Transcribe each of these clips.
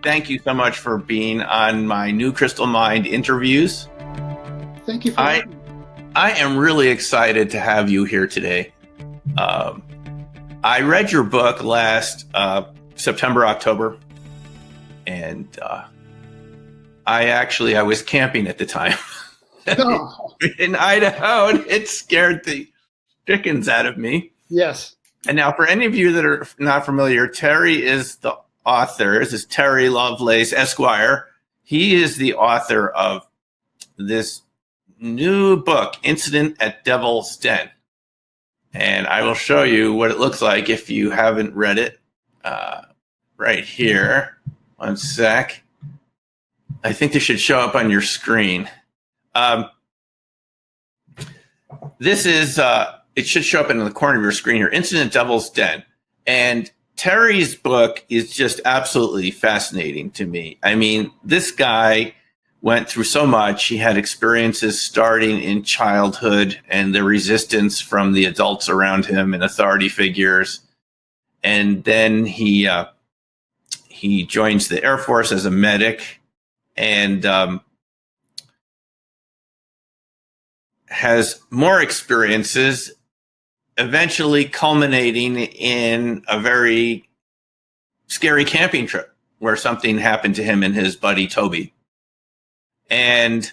thank you so much for being on my New Crystal Mind interviews. Thank you for having me. I am really excited to have you here today. I read your book last September, October, and I was camping at the time in Idaho, and it scared the dickens out of me. Yes. And now, for any of you that are not familiar, Terry is the author. This is Terry Lovelace, Esquire. He is the author of this new book, Incident at Devil's Den. And I will show you what it looks like if you haven't read it. Right here. One sec. I think this should show up on your screen. This is, it should show up in the corner of your screen here, Incident at Devil's Den. And Terry's book is just absolutely fascinating to me. I mean, this guy went through so much. He had experiences starting in childhood and the resistance from the adults around him and authority figures. And then he joins the Air Force as a medic and has more experiences, eventually culminating in a very scary camping trip where something happened to him and his buddy Toby. And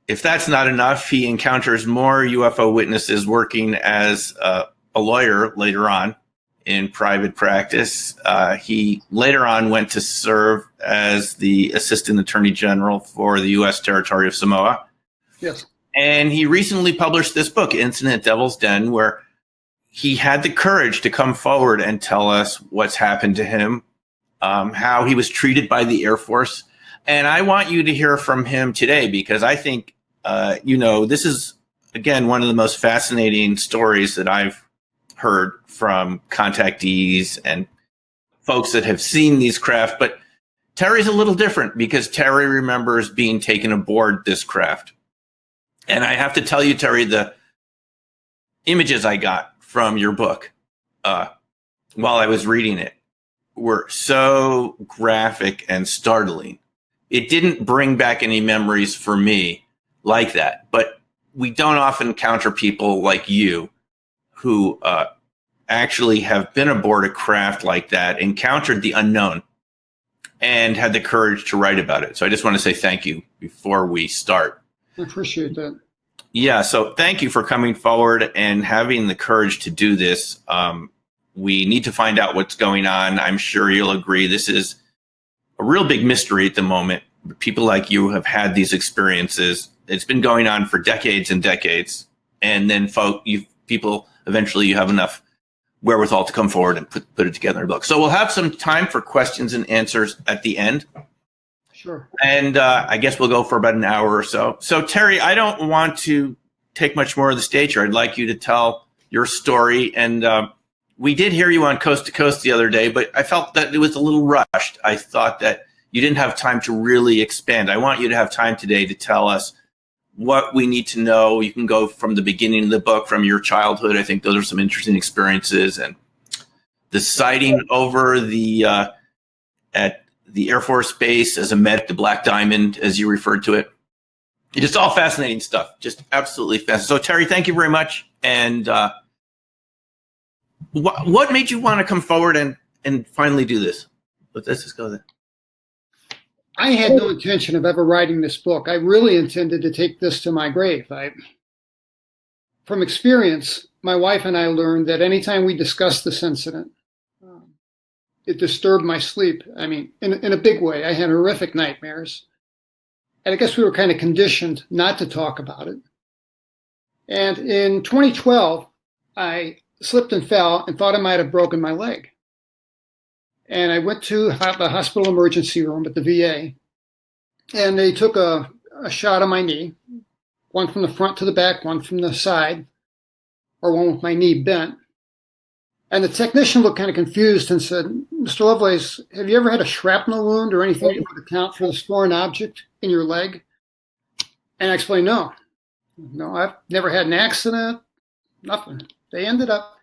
if that's not enough, he encounters more UFO witnesses working as a lawyer later on in private practice. He later on went to serve as the Assistant Attorney General for the U.S. territory of Samoa. Yes. And he recently published this book, Incident at Devil's Den, where he had the courage to come forward and tell us what's happened to him, how he was treated by the Air Force. And I want you to hear from him today because I think, this is, again, one of the most fascinating stories that I've heard from contactees and folks that have seen these craft. But Terry's a little different because Terry remembers being taken aboard this craft. And I have to tell you, Terry, the images I got from your book while I was reading it were so graphic and startling. It didn't bring back any memories for me like that. But we don't often encounter people like you who actually have been aboard a craft like that, encountered the unknown, and had the courage to write about it. So I just want to say thank you before we start. I appreciate that. Yeah, so thank you for coming forward and having the courage to do this. We need to find out what's going on. I'm sure you'll agree this is a real big mystery at the moment. People like you have had these experiences. It's been going on for decades and decades. And then people, eventually you have enough wherewithal to come forward and put it together in a book. So we'll have some time for questions and answers at the end. Sure. And I guess we'll go for about an hour or so. So, Terry, I don't want to take much more of the stage here. I'd like you to tell your story. And we did hear you on Coast to Coast the other day, but I felt that it was a little rushed. I thought that you didn't have time to really expand. I want you to have time today to tell us what we need to know. You can go from the beginning of the book, from your childhood. I think those are some interesting experiences. And the sighting over the at the Air Force Base as a medic, the Black Diamond, as you referred to it. It's just all fascinating stuff. Just absolutely fascinating. So, Terry, thank you very much. And what made you want to come forward and finally do this? Let's just go there. I had no intention of ever writing this book. I really intended to take this to my grave. From experience, my wife and I learned that anytime we discussed this incident, it disturbed my sleep. I mean, in a big way. I had horrific nightmares. And I guess we were kind of conditioned not to talk about it. And in 2012, I slipped and fell and thought I might have broken my leg. And I went to the hospital emergency room at the VA. And they took a shot of my knee, one from the front to the back, one from the side, or one with my knee bent. And the technician looked kind of confused and said, "Mr. Lovelace, have you ever had a shrapnel wound or anything that would account for this foreign object in your leg?" And I explained, no, I've never had an accident, nothing. They ended up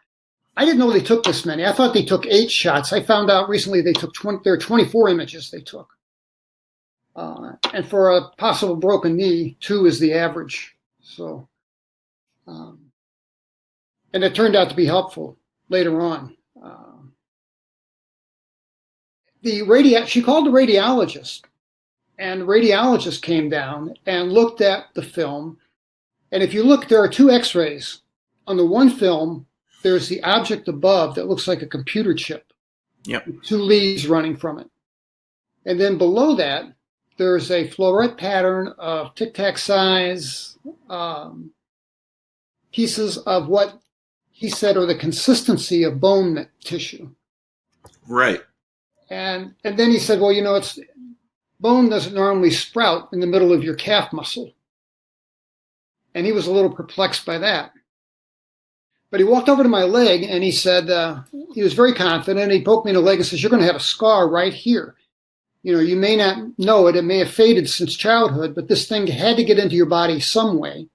I didn't know they took this many. I thought they took 8 shots. I found out recently they took there are 24 images they took. And for a possible broken knee, 2 is the average. So, and it turned out to be helpful later on. She called the radiologist, and the radiologist came down and looked at the film. And if you look, there are 2 X-rays. On the one film, there's the object above that looks like a computer chip. Yep. 2 leads running from it. And then below that, there's a floret pattern of tic-tac size pieces of what he said are the consistency of bone tissue. Right. And then he said, well, it's bone doesn't normally sprout in the middle of your calf muscle. And he was a little perplexed by that. But he walked over to my leg and he said, he was very confident. He poked me in the leg and says, you're going to have a scar right here. You may not know it. It may have faded since childhood, but this thing had to get into your body some way.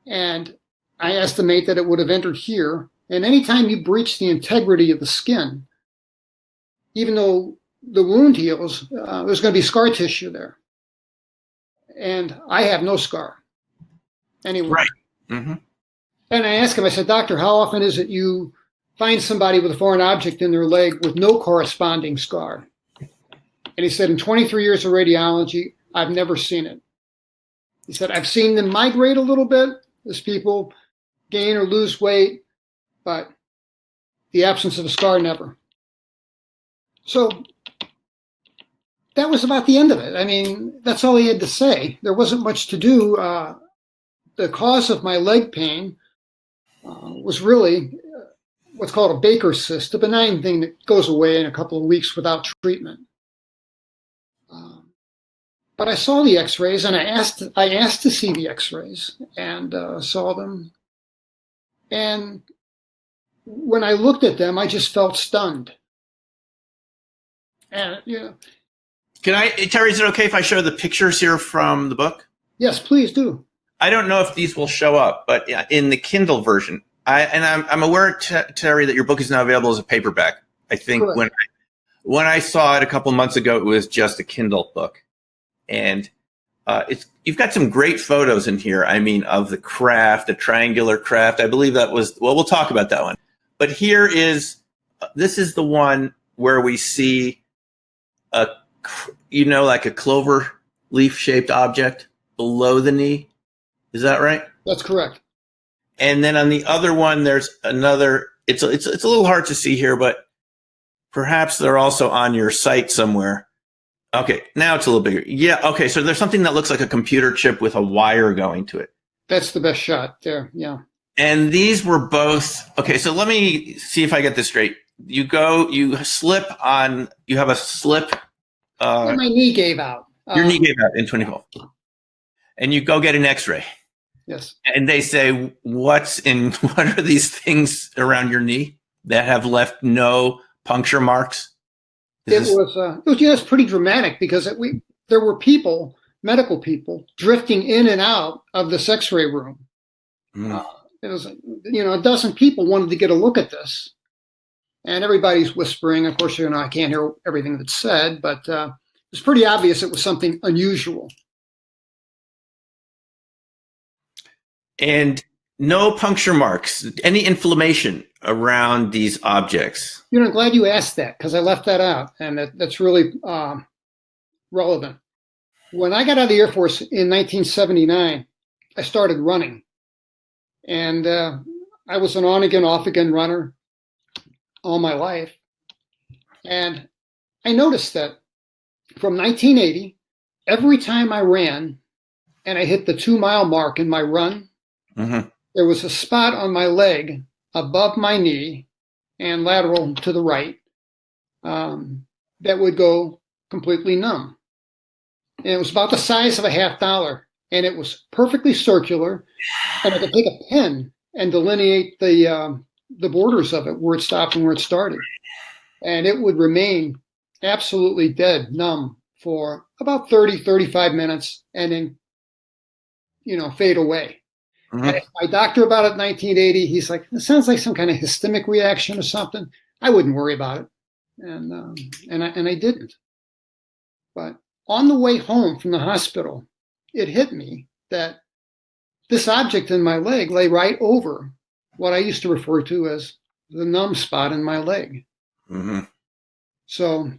And I estimate that it would have entered here. And anytime you breach the integrity of the skin, even though the wound heals, there's going to be scar tissue there. And I have no scar. Anyway. Right. Mm-hmm. And I asked him, I said, doctor, how often is it you find somebody with a foreign object in their leg with no corresponding scar? And he said, in 23 years of radiology, I've never seen it. He said, I've seen them migrate a little bit as people gain or lose weight, but the absence of a scar, never. So that was about the end of it. I mean, that's all he had to say. There wasn't much to do. The cause of my leg pain was really what's called a Baker's cyst, a benign thing that goes away in a couple of weeks without treatment. But I saw the X-rays, and I asked to see the X-rays, and saw them. And when I looked at them, I just felt stunned. And Terry, is it okay if I show the pictures here from the book? Yes, please do. I don't know if these will show up, but in the Kindle version, I'm aware, Terry, that your book is now available as a paperback. I think Correct. when I saw it a couple of months ago, it was just a Kindle book. And you've got some great photos in here. I mean, of the craft, the triangular craft. I believe that was, well, we'll talk about that one. But this is the one where we see like a clover leaf shaped object below the knee. Is that right? That's correct. And then on the other one, there's another, it's a little hard to see here, but perhaps they're also on your site somewhere. Okay, now it's a little bigger. Yeah, okay, so there's something that looks like a computer chip with a wire going to it. That's the best shot there, yeah. And these were both, okay, so let me see if I get this straight. You have a slip. My knee gave out. Your knee gave out in 2012. And you go get an X-ray. Yes. And they say, what are these things around your knee that have left no puncture marks? It was pretty dramatic because there were medical people, drifting in and out of this X-ray room. Mm. It was, a dozen people wanted to get a look at this, and everybody's whispering. Of course, I can't hear everything that's said, but it was pretty obvious it was something unusual. And no puncture marks, any inflammation around these objects. I'm glad you asked that because I left that out, and that's really relevant. When I got out of the Air Force in 1979, I started running, and I was an on-again, off-again runner all my life. And I noticed that from 1980, every time I ran and I hit the 2-mile mark in my run, mm-hmm. There was a spot on my leg above my knee and lateral to the right that would go completely numb. And it was about the size of a $50, and it was perfectly circular. And I could take a pen and delineate the borders of it, where it stopped and where it started. And it would remain absolutely dead, numb for about 30, 35 minutes and then, fade away. Mm-hmm. I asked my doctor about it in 1980. He's like, it sounds like some kind of histemic reaction or something. I wouldn't worry about it. And I didn't. But on the way home from the hospital, it hit me that this object in my leg lay right over what I used to refer to as the numb spot in my leg. Mm-hmm. So,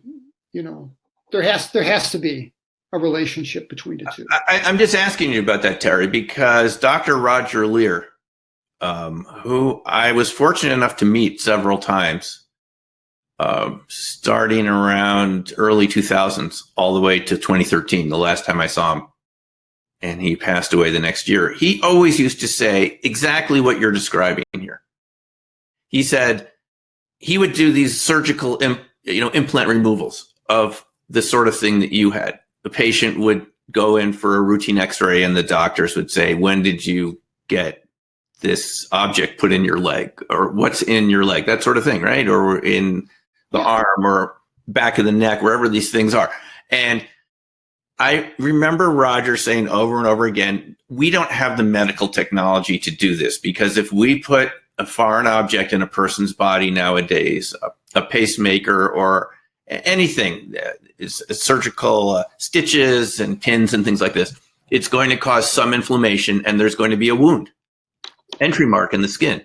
there has to be a relationship between the two. I'm just asking you about that, Terry, because Dr. Roger Lear, who I was fortunate enough to meet several times, starting around early 2000s all the way to 2013, the last time I saw him, and he passed away the next year. He always used to say exactly what you're describing here. He said he would do these surgical implant removals of the sort of thing that you had. The patient would go in for a routine x-ray and the doctors would say, when did you get this object put in your leg, or what's in your leg, that sort of thing, right? Or in the arm or back of the neck, wherever these things are. And I remember Roger saying over and over again, we don't have the medical technology to do this, because if we put a foreign object in a person's body nowadays, a pacemaker or anything, surgical stitches and pins and things like this, it's going to cause some inflammation and there's going to be a wound, entry mark in the skin.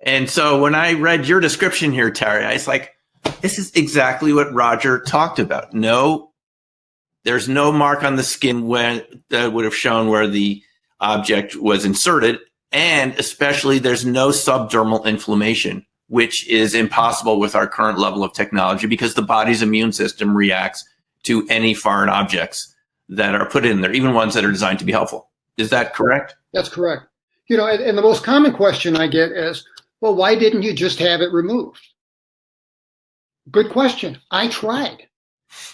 And so when I read your description here, Terry, I was like, this is exactly what Roger talked about. No, there's no mark on the skin that would have shown where the object was inserted. And especially there's no subdermal inflammation, which is impossible with our current level of technology, because the body's immune system reacts to any foreign objects that are put in there, even ones that are designed to be helpful. Is that correct? That's correct. And the most common question I get is, well, why didn't you just have it removed? Good question. I tried.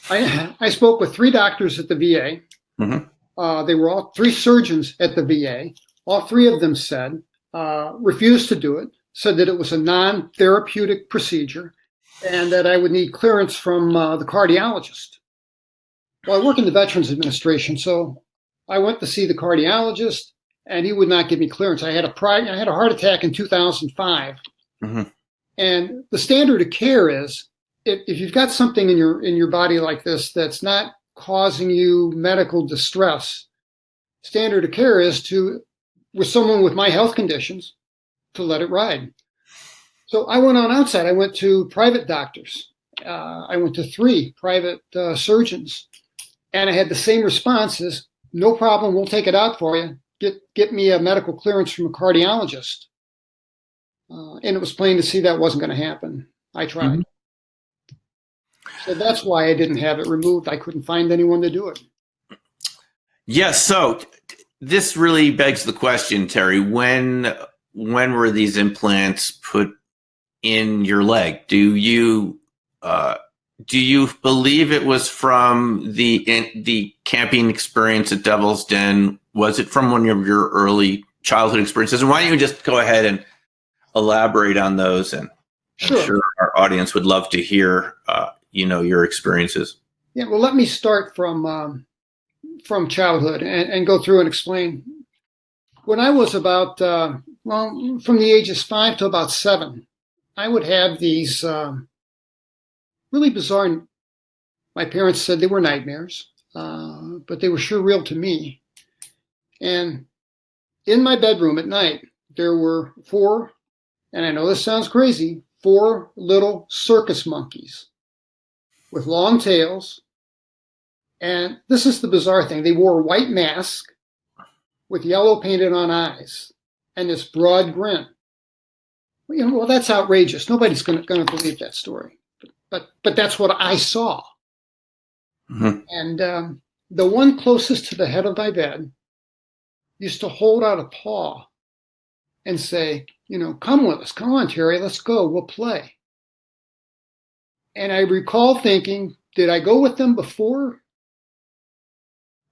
I spoke with 3 doctors at the VA. Mm-hmm. They were all 3 surgeons at the VA. All 3 of them said, refused to do it, said that it was a non-therapeutic procedure and that I would need clearance from the cardiologist. Well, I work in the Veterans Administration, so I went to see the cardiologist, and he would not give me clearance. I had a heart attack in 2005, mm-hmm. And the standard of care is if you've got something in your body like this that's not causing you medical distress, standard of care is with someone with my health conditions, to let it ride. So I went on outside. I went to private doctors. I went to 3 private surgeons, and I had the same responses. No problem. We'll take it out for you. Get me a medical clearance from a cardiologist. And it was plain to see that wasn't going to happen. I tried. Mm-hmm. So that's why I didn't have it removed. I couldn't find anyone to do it. Yes. So this really begs the question, Terry, when were these implants put in your leg? Do you believe it was from the camping experience at Devil's Den? Was it from one of your early childhood experiences? And why don't you just go ahead and elaborate on those? And sure. I'm sure our audience would love to hear, your experiences. Yeah. Well, let me start from childhood and go through and explain. When I was about, from the ages 5 to about 7, I would have these really bizarre, my parents said they were nightmares, but they were sure real to me. And in my bedroom at night, there were 4, and I know this sounds crazy, 4 little circus monkeys with long tails. And this is the bizarre thing. They wore a white mask with yellow painted on eyes and this broad grin. Well, that's outrageous. Nobody's going to believe that story. But that's what I saw. Mm-hmm. And the one closest to the head of my bed used to hold out a paw and say, come with us. Come on, Terry, let's go. We'll play. And I recall thinking, did I go with them before?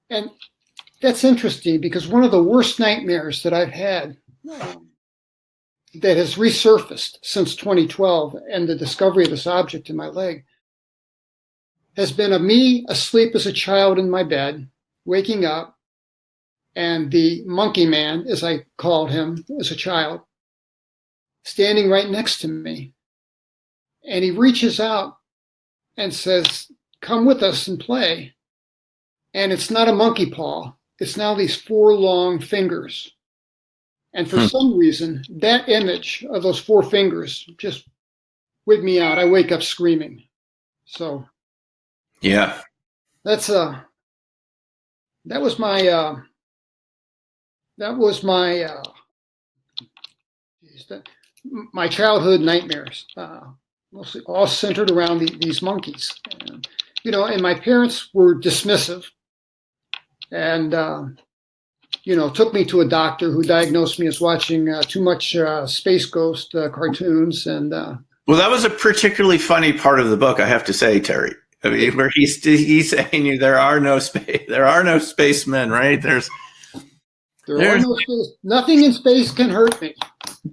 And that's interesting, because one of the worst nightmares that I've had that has resurfaced since 2012 and the discovery of this object in my leg has been of me asleep as a child in my bed, waking up, and the monkey man, as I called him as a child, standing right next to me. And he reaches out and says, "Come with us and play." And it's not a monkey paw. It's now these 4 long fingers. And for some reason, that image of those 4 fingers just wigged me out. I wake up screaming. So Yeah. that was my childhood nightmares, mostly all centered around these monkeys. And, and my parents were dismissive, and took me to a doctor who diagnosed me as watching too much Space Ghost cartoons. And well, that was a particularly funny part of the book, I have to say, Terry. I mean, where he's saying there are no spacemen, right? There are no space. Nothing in space can hurt me.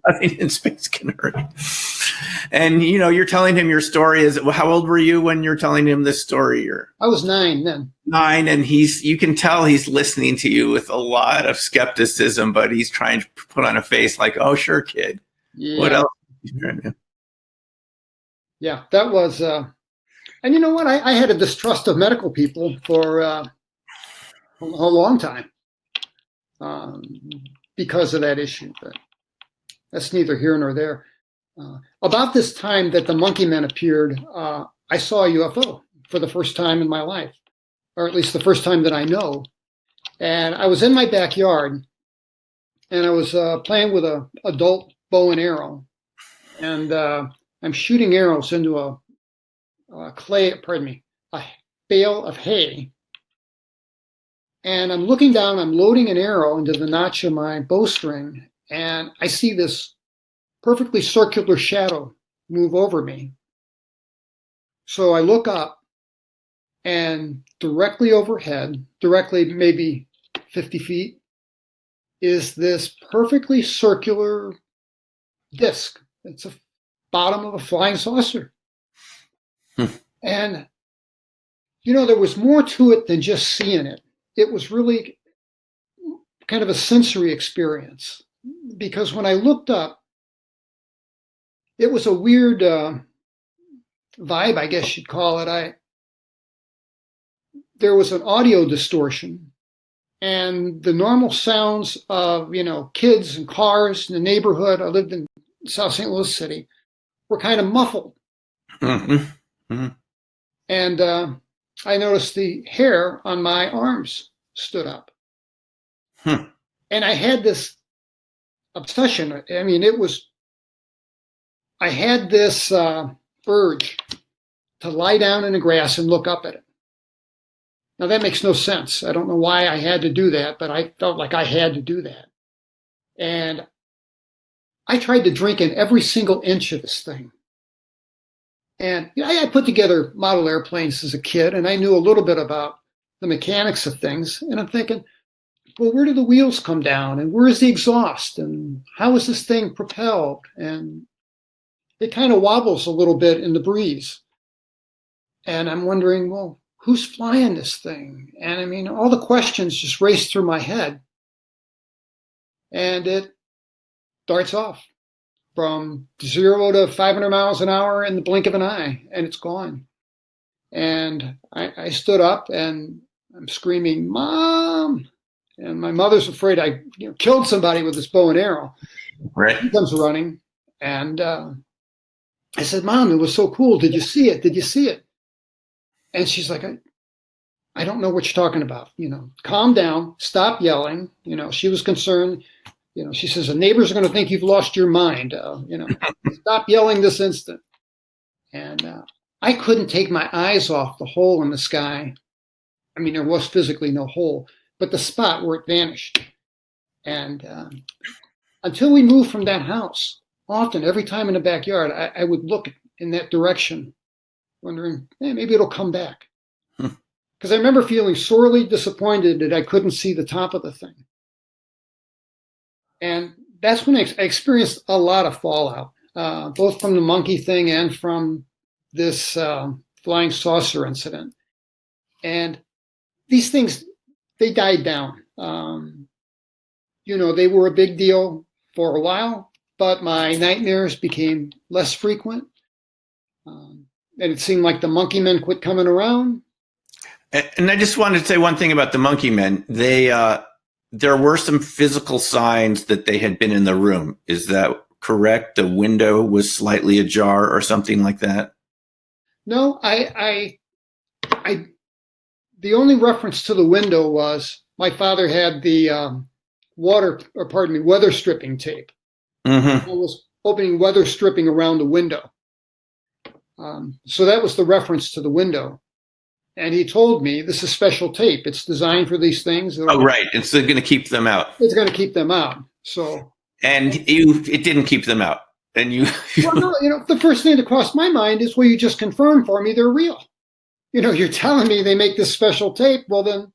Nothing in space can hurt me. And you're telling him your story. How old were you when you're telling him this story? I was 9 then. 9, and you can tell he's listening to you with a lot of skepticism, but he's trying to put on a face like, "Oh, sure, kid." Yeah. What else? Yeah, that was. And you know what? I had a distrust of medical people for a long time because of that issue. But that's neither here nor there. About this time that the monkey men appeared, I saw a UFO for the first time in my life, or at least the first time that I know. And I was in my backyard, and I was playing with an adult bow and arrow, and I'm shooting arrows into a bale of hay. And I'm looking down, I'm loading an arrow into the notch of my bowstring, and I see this perfectly circular shadow move over me. So I look up, and directly overhead, directly maybe 50 feet, is this perfectly circular disc. It's the bottom of a flying saucer. And, there was more to it than just seeing it. It was really kind of a sensory experience, because when I looked up, it was a weird vibe, I guess you'd call it. There was an audio distortion, and the normal sounds of, kids and cars in the neighborhood. I lived in South St. Louis City, were kind of muffled. Mm-hmm. Mm-hmm. And I noticed the hair on my arms stood up. And I had this obsession. I mean, I had this urge to lie down in the grass and look up at it. Now, that makes no sense. I don't know why I had to do that, but I felt like I had to do that. And I tried to drink in every single inch of this thing. And I put together model airplanes as a kid, and I knew a little bit about the mechanics of things. And I'm thinking, well, where do the wheels come down? And where is the exhaust? And how is this thing propelled? And it kind of wobbles a little bit in the breeze. And I'm wondering, well, who's flying this thing? And I mean, all the questions just race through my head. And it darts off from 0 to 500 miles an hour in the blink of an eye, and it's gone. And I stood up, and I'm screaming, "Mom!" And my mother's afraid I killed somebody with this bow and arrow. Right. She comes running, and I said, "Mom, it was so cool. Did you see it? Did you see it?" And she's like, I don't know what you're talking about. Calm down, stop yelling. She was concerned. She says, the neighbors are going to think you've lost your mind. Stop yelling this instant. And I couldn't take my eyes off the hole in the sky. I mean, there was physically no hole, but the spot where it vanished. And until we moved from that house, often, every time in the backyard, I would look in that direction, wondering, maybe it'll come back. Because I remember feeling sorely disappointed that I couldn't see the top of the thing. And that's when I experienced a lot of fallout, both from the monkey thing and from this flying saucer incident. And these things, they died down. they were a big deal for a while, but my nightmares became less frequent. And it seemed like the monkey men quit coming around. And I just wanted to say one thing about the monkey men. There were some physical signs that they had been in the room. Is that correct? The window was slightly ajar or something like that? No, the only reference to the window was my father had the weather stripping tape. Mm-hmm. I was opening weather stripping around the window. So that was the reference to the window. And he told me, this is special tape. It's designed for these things. Oh, right. It's going to keep them out. It's going to keep them out. So. And it didn't keep them out. And you. Well, no, the first thing that crossed my mind is, well, you just confirmed for me they're real. You're telling me they make this special tape. Well, then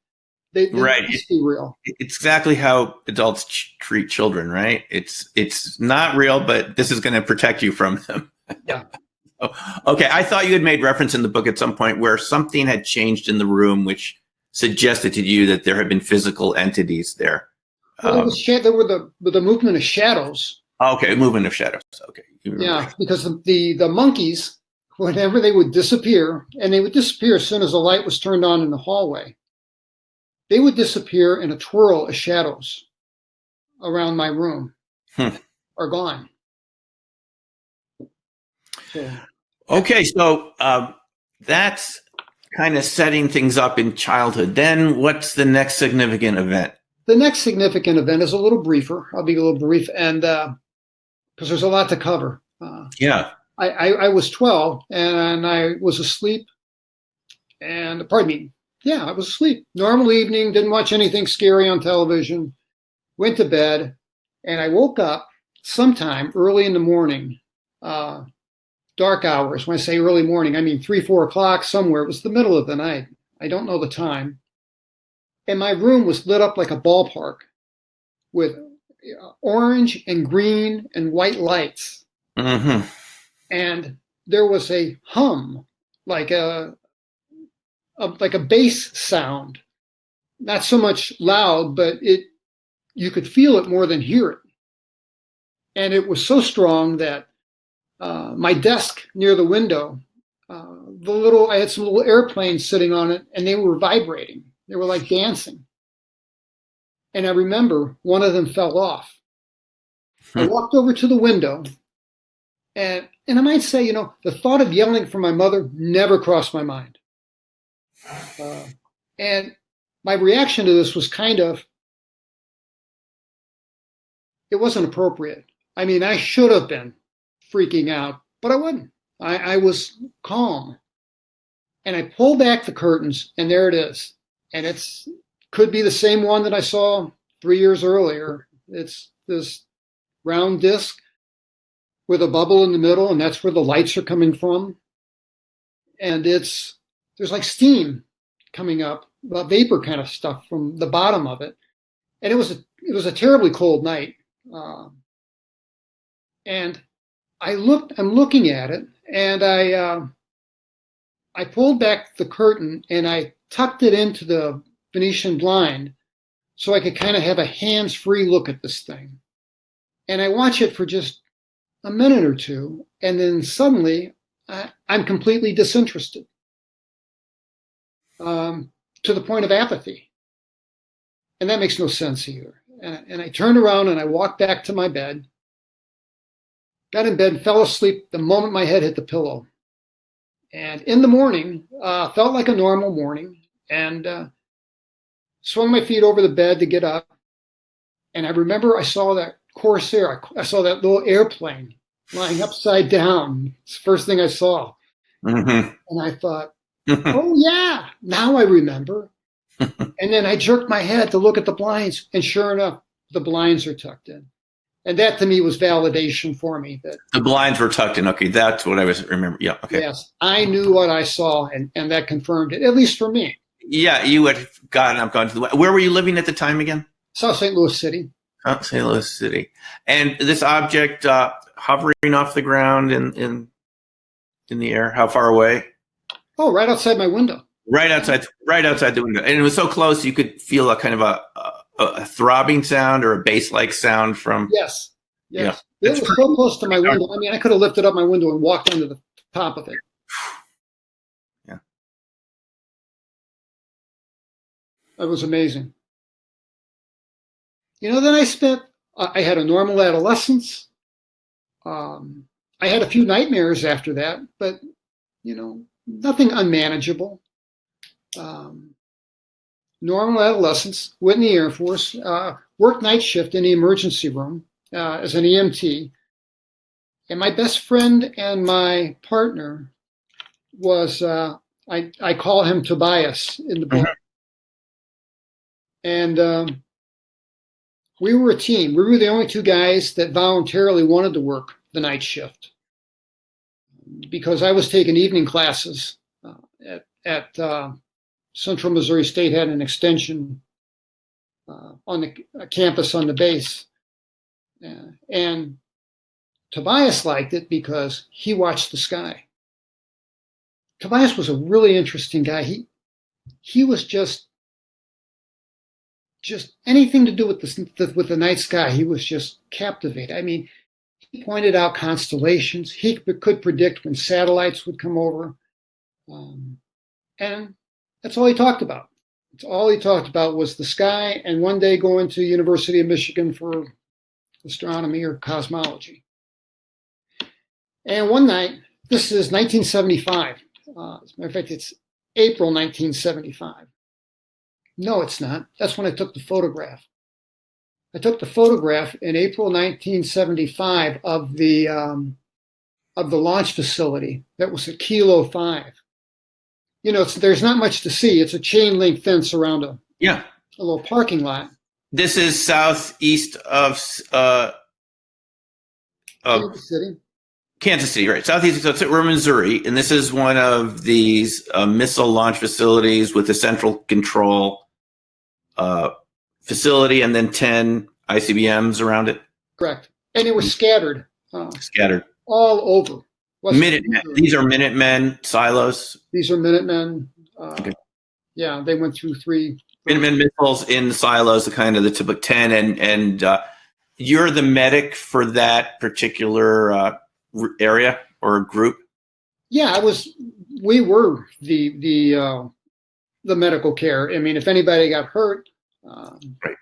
they must be real. It's exactly how adults treat children, right? It's not real, but this is going to protect you from them. Yeah. Okay, I thought you had made reference in the book at some point where something had changed in the room, which suggested to you that there had been physical entities there. Well, there were the movement of shadows. Okay, movement of shadows. Okay. Yeah, because the monkeys, whenever they would disappear, and they would disappear as soon as the light was turned on in the hallway, they would disappear in a twirl of shadows around my room, are gone. So. Okay, so that's kind of setting things up in childhood. Then what's the next significant event? The next significant event is a little briefer. I'll be a little brief, and because there's a lot to cover. Yeah. I was 12, and I was asleep. And pardon me. Yeah, I was asleep. Normal evening, didn't watch anything scary on television. Went to bed, and I woke up sometime early in the morning. Dark hours. When I say early morning, I mean 3, 4 o'clock somewhere. It was the middle of the night. I don't know the time. And my room was lit up like a ballpark with orange and green and white lights. Mm-hmm. And there was a hum, like a bass sound. Not so much loud, but you could feel it more than hear it. And it was so strong that my desk near the window, I had some little airplanes sitting on it, and they were vibrating. They were like dancing. And I remember one of them fell off. I walked over to the window, and I might say, the thought of yelling for my mother never crossed my mind. And my reaction to this was it wasn't appropriate. I mean, I should have been freaking out, but I wasn't. I was calm. And I pulled back the curtains, and there it is. And could be the same one that I saw 3 years earlier. It's this round disc with a bubble in the middle, and that's where the lights are coming from. And there's like steam coming up, vapor kind of stuff from the bottom of it. And it was a terribly cold night. And I'm looking at it, and I pulled back the curtain and I tucked it into the Venetian blind so I could kind of have a hands-free look at this thing. And I watch it for just a minute or two, and then suddenly I'm completely disinterested to the point of apathy. And that makes no sense either. And I turned around and I walked back to my bed, got in bed, fell asleep the moment my head hit the pillow. And in the morning, felt like a normal morning, and swung my feet over the bed to get up. And I remember I saw that Corsair. I saw that little airplane lying upside down. It's the first thing I saw. Mm-hmm. And I thought, oh, yeah, now I remember. And then I jerked my head to look at the blinds, and sure enough, the blinds are tucked in. And that to me was validation for me. That the blinds were tucked in. Okay, that's what I was remember. Yeah, okay. Yes, I knew what I saw, and that confirmed it, at least for me. Yeah, you had gone to where were you living at the time again? South St. Louis City. St. Louis City. And this object hovering off the ground in the air, how far away? Oh, right outside my window. Right outside the window. And it was so close you could feel a kind of a throbbing sound or a bass-like sound from. Yes. Yeah. It was so close to my window. I mean, I could have lifted up my window and walked under the top of it. Yeah. It was amazing. Then I had a normal adolescence. I had a few nightmares after that, but, nothing unmanageable. Normal adolescence, went in the Air Force, worked night shift in the emergency room as an EMT. And my best friend and my partner was, I call him Tobias in the book. Mm-hmm. And we were a team. We were the only two guys that voluntarily wanted to work the night shift because I was taking evening classes at Central Missouri State had an extension on the campus on the base. And Tobias liked it because he watched the sky. Tobias was a really interesting guy. He was just anything to do with the night sky. He was just captivated. I mean, he pointed out constellations. He could predict when satellites would come over. And that's all he talked about. It's all he talked about was the sky and one day going to University of Michigan for astronomy or cosmology. And one night, this is 1975. As a matter of fact, it's April 1975. No, it's not. That's when I took the photograph. I took the photograph in April 1975 of the launch facility that was at Kilo 5. There's not much to see. It's a chain link fence around a little parking lot. This is southeast of Kansas City, right? Southeast. So we're in Missouri, and this is one of these missile launch facilities with a central control facility, and then 10 ICBMs around it. Correct, and it was scattered. All over. Minutemen. These are Minutemen silos. These are Minutemen. Okay. Yeah, they went through 3 Minutemen missiles in the silos, the typical 10, and you're the medic for that particular area or group. Yeah, we were the medical care. I mean, if anybody got hurt, right.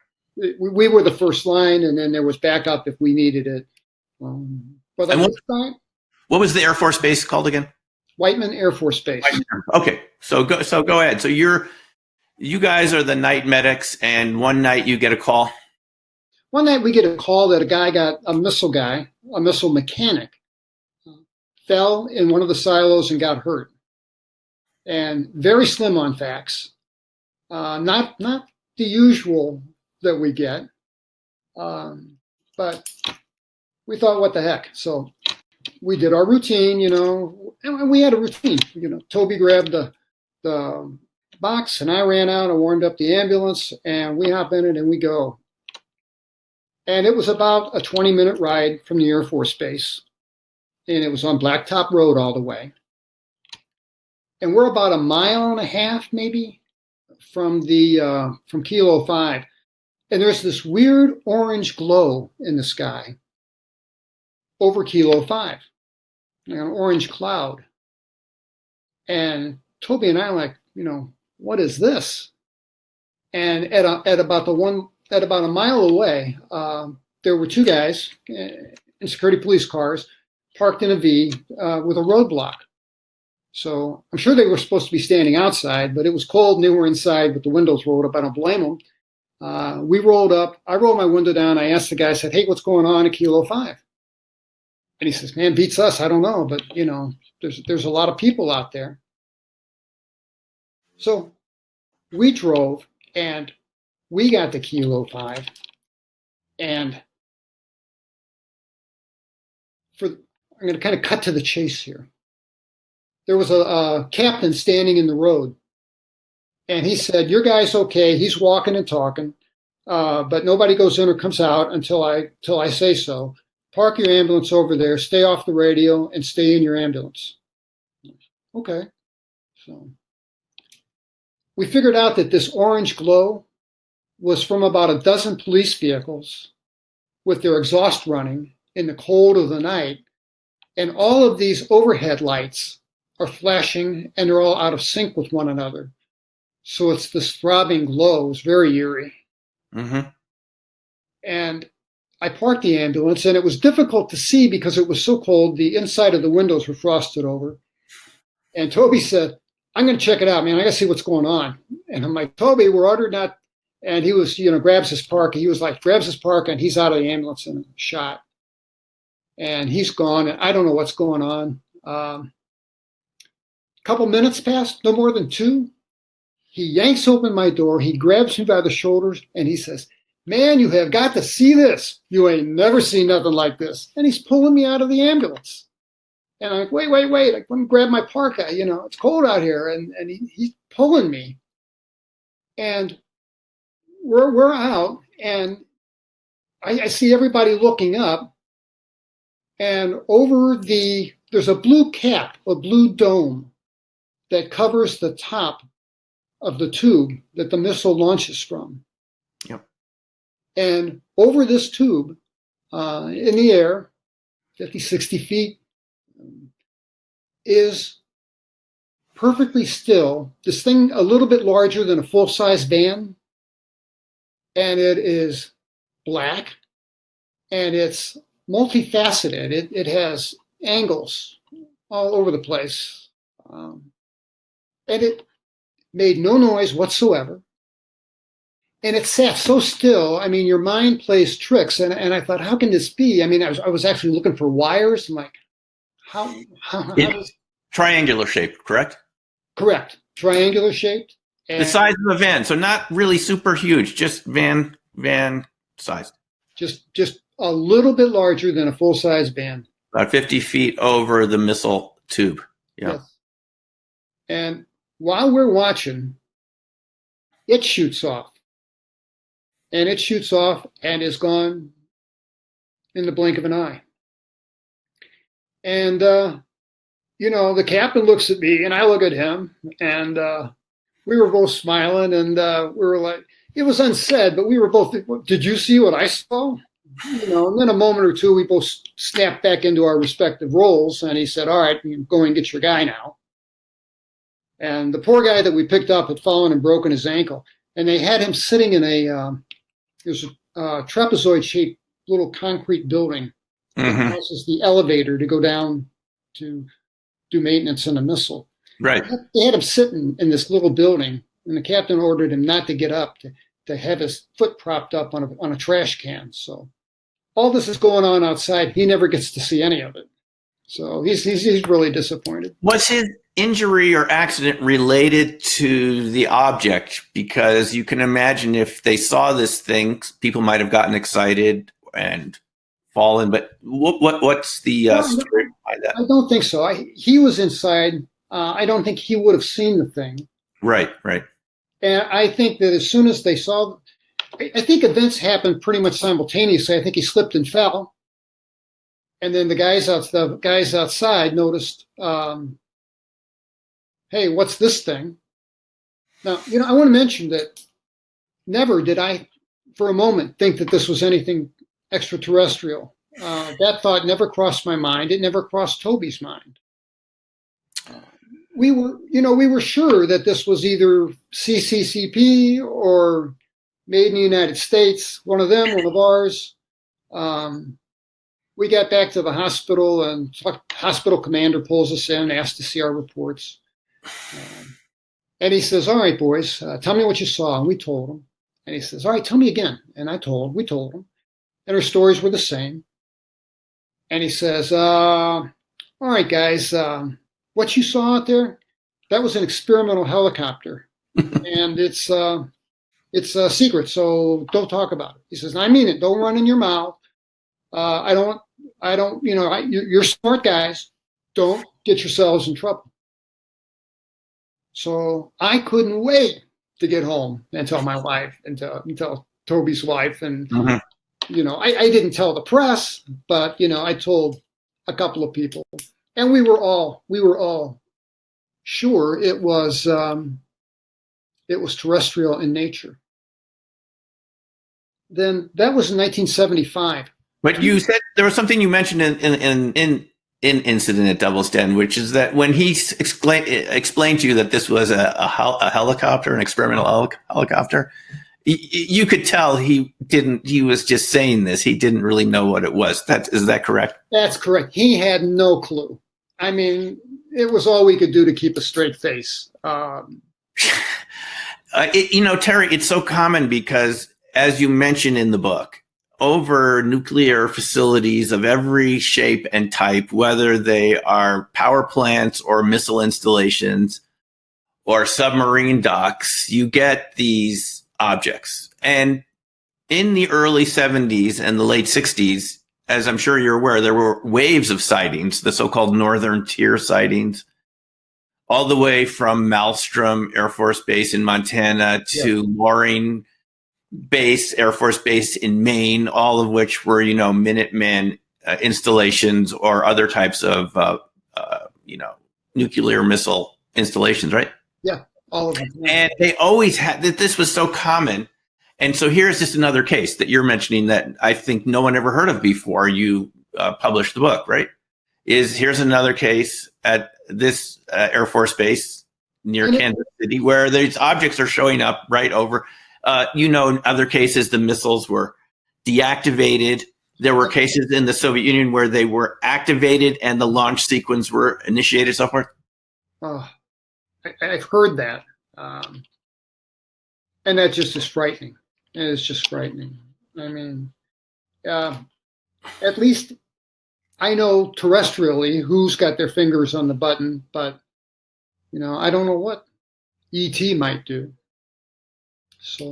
We were the first line, and then there was backup if we needed it. But what was the Air Force base called again? Whiteman Air Force Base. Okay, so go ahead. So you guys are the night medics, and one night you get a call. One night we get a call that a missile mechanic, fell in one of the silos and got hurt. And very slim on facts, not the usual that we get, but we thought, what the heck? So we did our routine, and we had a routine. Toby grabbed the box, and I ran out and warmed up the ambulance, and we hop in it and we go. And it was about a 20-minute ride from the Air Force Base, and it was on Blacktop Road all the way. And we're about 1.5 miles, maybe, from Kilo 5. And there's this weird orange glow in the sky over Kilo 5, an orange cloud. And Toby and I are like, what is this? And at about 1 mile away, there were 2 guys in security police cars parked in a V with a roadblock. So I'm sure they were supposed to be standing outside, but it was cold and they were inside with the windows rolled up. I don't blame them. We rolled up. I rolled my window down. I asked the guy, I said, hey, what's going on at Kilo 5? And he says, man, beats us. I don't know, but, there's a lot of people out there. So we drove and we got to Kilo 5. And I'm going to kind of cut to the chase here. There was a captain standing in the road, and he said, your guy's okay. He's walking and talking, but nobody goes in or comes out until I say so. Park your ambulance over there, stay off the radio, and stay in your ambulance. Okay. So we figured out that this orange glow was from about a dozen police vehicles with their exhaust running in the cold of the night. And all of these overhead lights are flashing and they're all out of sync with one another. So it's this throbbing glow. It's very eerie. Mm-hmm. And I parked the ambulance, and it was difficult to see because it was so cold. The inside of the windows were frosted over. And Toby said, I'm going to check it out, man. I got to see what's going on. And I'm like, Toby, we're ordered not. And he was, grabs his parka. He was like, grabs his parka, and he's out of the ambulance in a shot. And he's gone, and I don't know what's going on. A couple minutes passed, no more than 2. He yanks open my door. He grabs me by the shoulders, and he says, man, you have got to see this. You ain't never seen nothing like this. And he's pulling me out of the ambulance. And I'm like, wait. Like, let me grab my parka. It's cold out here. And he's pulling me. And we're out, and I see everybody looking up. And there's a blue cap, a blue dome that covers the top of the tube that the missile launches from. Yep. And over this tube, in the air, 50, 60 feet, is perfectly still. This thing a little bit larger than a full-size van, and it is black, and it's multifaceted. It has angles all over the place, and it made no noise whatsoever. And it sat so still. I mean, your mind plays tricks. And I thought, how can this be? I mean, I was actually looking for wires. I'm like, how It's triangular shaped, correct? Correct. Triangular shaped. The size of a van. So not really super huge, just van sized. Just a little bit larger than a full-size van. About 50 feet over the missile tube. Yeah. Yes. And while we're watching, it shoots off. And it shoots off and is gone in the blink of an eye. And, the captain looks at me and I look at him, and we were both smiling, and we were like, it was unsaid, but we were both, did you see what I saw? And then a moment or two, we both snapped back into our respective roles, and he said, all right, go and get your guy now. And the poor guy that we picked up had fallen and broken his ankle, and they had him sitting in a trapezoid-shaped little concrete building. Mm-hmm. That houses the elevator to go down to do maintenance on a missile. Right. They had him sitting in this little building, and the captain ordered him not to get up, to have his foot propped up on a trash can. So all this is going on outside. He never gets to see any of it. So he's really disappointed. Was his injury or accident related to the object? Because you can imagine if they saw this thing, people might have gotten excited and fallen. But what's the story behind that? I don't think so. He was inside. I don't think he would have seen the thing. Right. And I think that as soon as they saw, I think events happened pretty much simultaneously. I think he slipped and fell. And then the guys outside noticed, hey, what's this thing? Now, I want to mention that never did I, for a moment, think that this was anything extraterrestrial. That thought never crossed my mind. It never crossed Toby's mind. We were sure that this was either CCCP or made in the United States, one of them, one of ours. We got back to the hospital, and hospital commander pulls us in, asked to see our reports. And he says, all right, boys, tell me what you saw. And we told him. And he says, all right, tell me again. And we told him. And our stories were the same. And he says, all right, guys, what you saw out there, that was an experimental helicopter. And it's a secret, so don't talk about it. He says, I mean it. Don't run in your mouth. You're smart guys. Don't get yourselves in trouble. So I couldn't wait to get home and tell my wife and tell Toby's wife. And, I didn't tell the press, but, I told a couple of people. And we were all sure it was terrestrial in nature. then that was in 1975. But you said there was something you mentioned in Incident at Devil's Den, which is that when he explained to you that this was a helicopter, an experimental helicopter, you could tell he was just saying this. He didn't really know what it was. Is that correct? That's correct. He had no clue. I mean, it was all we could do to keep a straight face. Terry, it's so common because, as you mentioned in the book, over nuclear facilities of every shape and type, whether they are power plants or missile installations or submarine docks, you get these objects. And in the early 70s and the late 60s, as I'm sure you're aware, there were waves of sightings, the so-called Northern Tier sightings, all the way from Malmstrom Air Force Base in Montana to Loring Air Force Base in Maine, all of which were, Minuteman installations or other types of, nuclear missile installations, right? Yeah, all of them. And they always had that. This was so common. And so here's just another case that you're mentioning that I think no one ever heard of before you published the book, right? Here's another case at this Air Force Base near Kansas City where these objects are showing up right over. In other cases, the missiles were deactivated. There were cases in the Soviet Union where they were activated and the launch sequence were initiated, so forth. Oh, I've heard that. And that just is frightening. It's just frightening. I mean, at least I know terrestrially who's got their fingers on the button, but, I don't know what ET might do. So,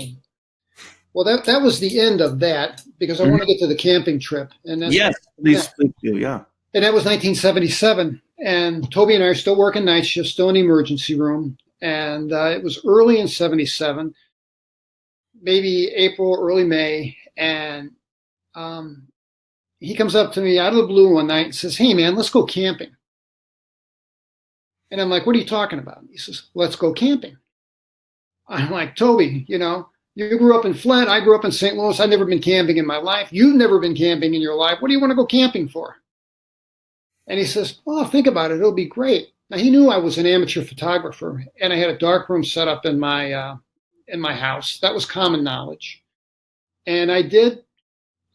well, that was the end of that because I want to get to the camping trip. And that's, yes, please do, yeah. And that was 1977. And Toby and I are still working night shift, still in the emergency room. And it was early in 77, maybe April, early May. And he comes up to me out of the blue one night and says, "Hey, man, let's go camping." And I'm like, "What are you talking about?" He says, "Let's go camping." I'm like, "Toby, you grew up in Flint. I grew up in St. Louis. I've never been camping in my life. You've never been camping in your life. What do you want to go camping for?" And he says, "Well, think about it. It'll be great." Now, he knew I was an amateur photographer, and I had a dark room set up in my house. That was common knowledge. And I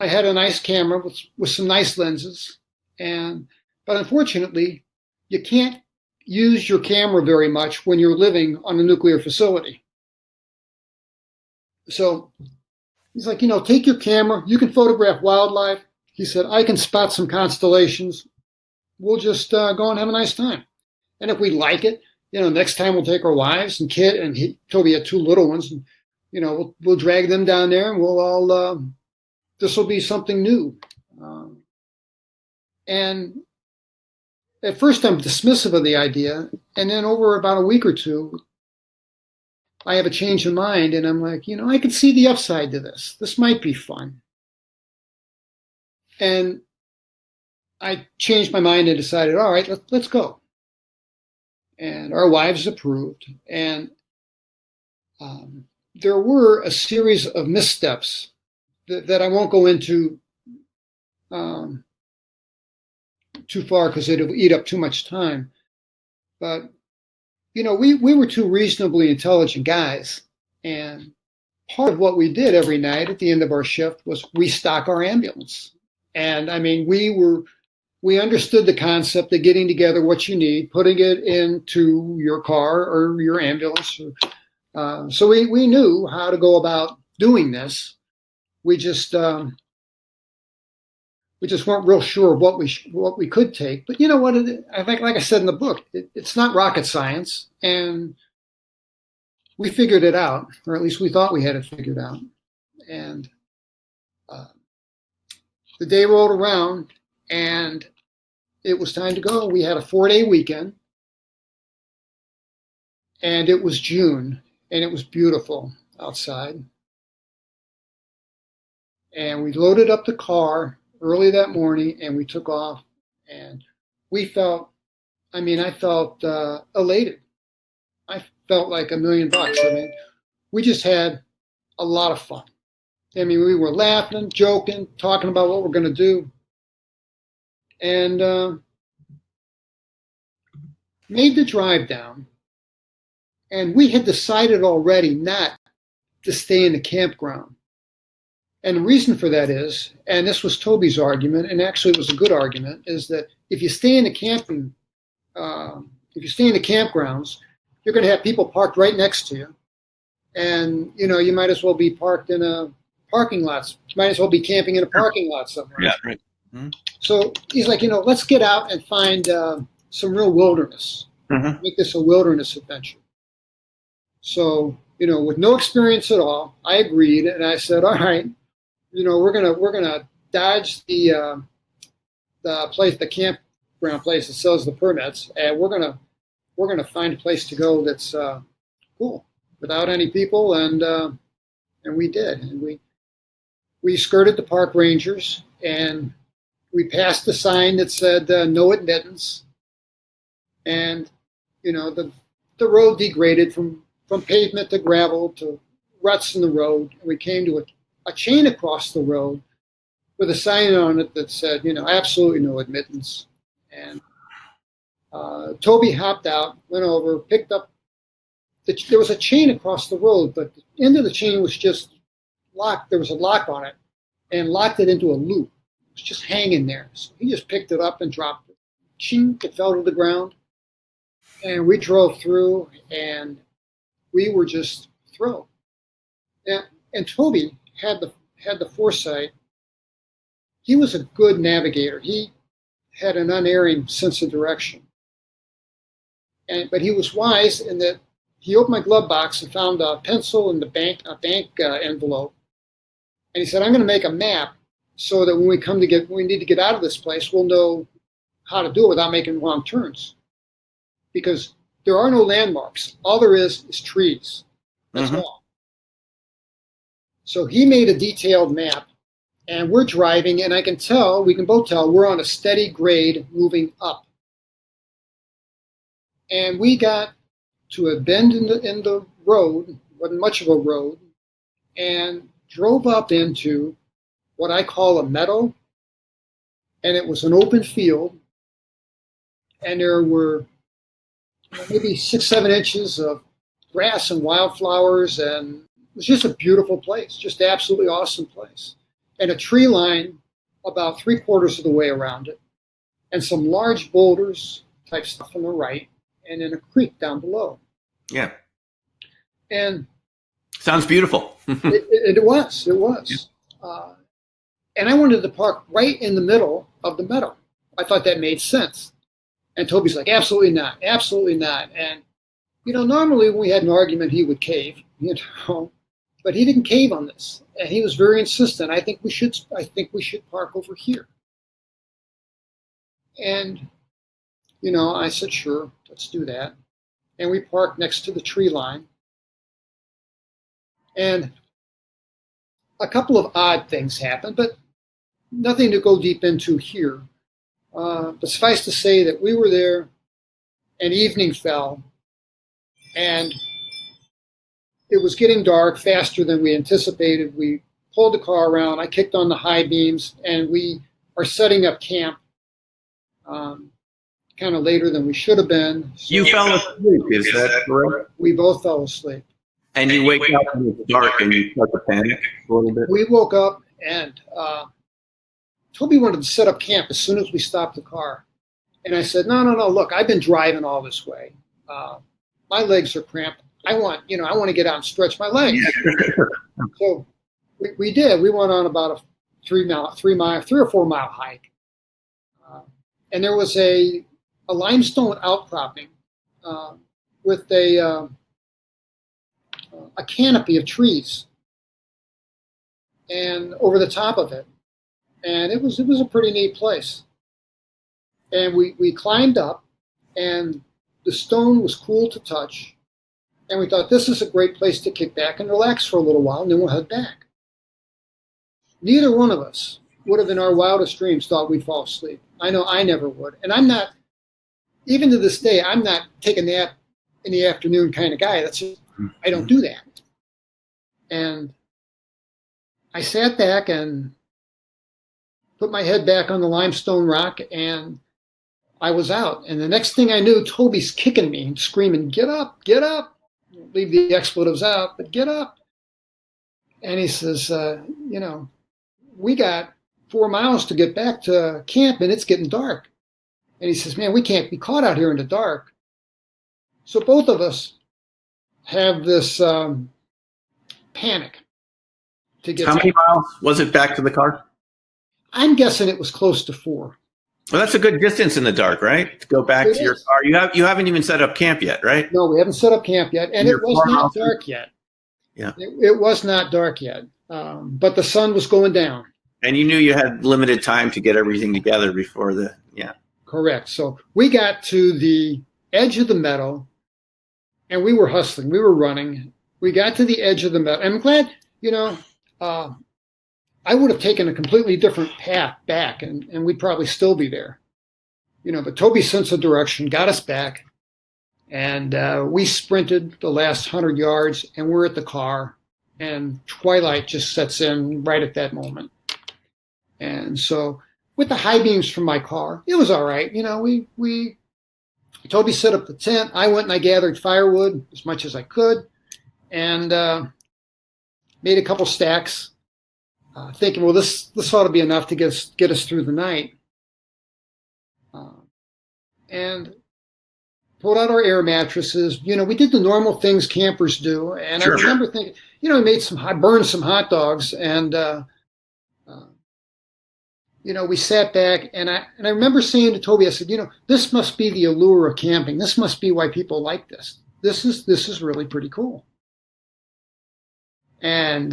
had a nice camera with some nice lenses. But unfortunately, you can't use your camera very much when you're living on a nuclear facility. So he's like, take your camera. You can photograph wildlife. He said, "I can spot some constellations. We'll just go and have a nice time. And if we like it, next time we'll take our wives and kid." And Toby had two little ones. And, we'll drag them down there and we'll all, this will be something new. And at first I'm dismissive of the idea. And then over about a week or two, I have a change of mind and I'm like, I can see the upside to this. This might be fun. And I changed my mind and decided, all right, let's go. And our wives approved. And there were a series of missteps that I won't go into too far because it'll eat up too much time. But, we were two reasonably intelligent guys. And part of what we did every night at the end of our shift was restock our ambulance. And I mean, we understood the concept of getting together what you need, putting it into your car or your ambulance. So we knew how to go about doing this. We just weren't real sure of what we could take. But you know what? I think, like I said in the book, it's not rocket science, and we figured it out, or at least we thought we had it figured out. And the day rolled around, and it was time to go. We had a 4-day weekend, and it was June, and it was beautiful outside. And we loaded up the car early that morning, and we took off. And I felt elated. I felt like $1 million. I mean, we just had a lot of fun. I mean, we were laughing, joking, talking about what we're going to do, and made the drive down. And we had decided already not to stay in the campground. And the reason for that is, and this was Toby's argument, and actually it was a good argument, is that if you stay in the campgrounds, you're going to have people parked right next to you, and you might as well be parked in a parking lot. You might as well be camping in a parking lot somewhere. Yeah, right. Mm-hmm. So he's like, let's get out and find some real wilderness. Mm-hmm. Make this a wilderness adventure. So with no experience at all, I agreed, and I said, all right. We're gonna dodge the campground place that sells the permits, and we're gonna find a place to go that's cool without any people, and we did, and we skirted the park rangers, and we passed the sign that said no admittance, and the road degraded from pavement to gravel to ruts in the road, and we came to a chain across the road with a sign on it that said, absolutely no admittance. And Toby hopped out, went over, picked up. There was a chain across the road, but the end of the chain was just locked. There was a lock on it and locked it into a loop. It was just hanging there. So he just picked it up and dropped it. Ching, it fell to the ground. And we drove through, and we were just thrilled. And Toby had the foresight. He was a good navigator. He had an unerring sense of direction. But he was wise in that he opened my glove box and found a pencil in a bank envelope. And he said, I'm going to make a map so that when we need to get out of this place, we'll know how to do it without making wrong turns. Because there are no landmarks. All there is trees. That's all. So he made a detailed map, and we're driving, and we can both tell we're on a steady grade moving up. And we got to a bend in the road, wasn't much of a road, and drove up into what I call a meadow, and it was an open field, and there were maybe 6-7 inches of grass and wildflowers, and it was just a beautiful place, just absolutely awesome place. And a tree line about 3/4 of the way around it, and some large boulders type stuff on the right, and then a creek down below. Yeah. And sounds beautiful. it was. Yeah. And I wanted to park right in the middle of the meadow. I thought that made sense. And Toby's like, absolutely not, absolutely not. And, normally when we had an argument, he would cave, but he didn't cave on this. And he was very insistent. I think we should park over here. And, I said, sure, let's do that. And we parked next to the tree line. And a couple of odd things happened, but nothing to go deep into here. But suffice to say that we were there, and evening fell, and it was getting dark faster than we anticipated. We pulled the car around, I kicked on the high beams, and we are setting up camp kind of later than we should have been. So you fell asleep, is that correct? We both fell asleep. And you wake up and it's dark and you start to panic a little bit? We woke up, and Toby wanted to set up camp as soon as we stopped the car. And I said, no, look, I've been driving all this way. My legs are cramped. I want to get out and stretch my legs. So we did. We went on about a 3 or 4 mile hike. And there was a limestone outcropping with a canopy of trees and over the top of it. And it was a pretty neat place. And we climbed up, and the stone was cool to touch. And we thought, this is a great place to kick back and relax for a little while, and then we'll head back. Neither one of us would have in our wildest dreams thought we'd fall asleep. I know I never would. And I'm not, even to this day, I'm not take a nap in the afternoon kind of guy. I don't do that. And I sat back and put my head back on the limestone rock, and I was out. And the next thing I knew, Toby's kicking me and screaming, "Get up, get up." Leave the expletives out, but get up. And he says, we got 4 miles to get back to camp and it's getting dark. And he says, man, we can't be caught out here in the dark. So both of us have this panic to get. How many miles was it back to the car? I'm guessing it was close to 4. Well, that's a good distance in the dark, right? To go back to your car. You haven't even set up camp yet, right? No, we haven't set up camp yet, and it was not dark yet. Yeah, it was not dark yet, but the sun was going down. And you knew you had limited time to get everything together before the Correct. So we got to the edge of the meadow, and we were hustling. We were running. We got to the edge of the meadow. I'm glad, I would have taken a completely different path back, and we'd probably still be there. But Toby's sense of direction got us back, and we sprinted the last 100 yards, and we're at the car, and twilight just sets in right at that moment. And so with the high beams from my car, it was all right. Toby set up the tent. I went and I gathered firewood as much as I could, and made a couple stacks, thinking, well, this ought to be enough to get us through the night. And pulled out our air mattresses. We did the normal things campers do. And sure. I remember thinking, I burned some hot dogs, and we sat back, and I remember saying to Toby, I said, this must be the allure of camping. This must be why people like this. This is really pretty cool. And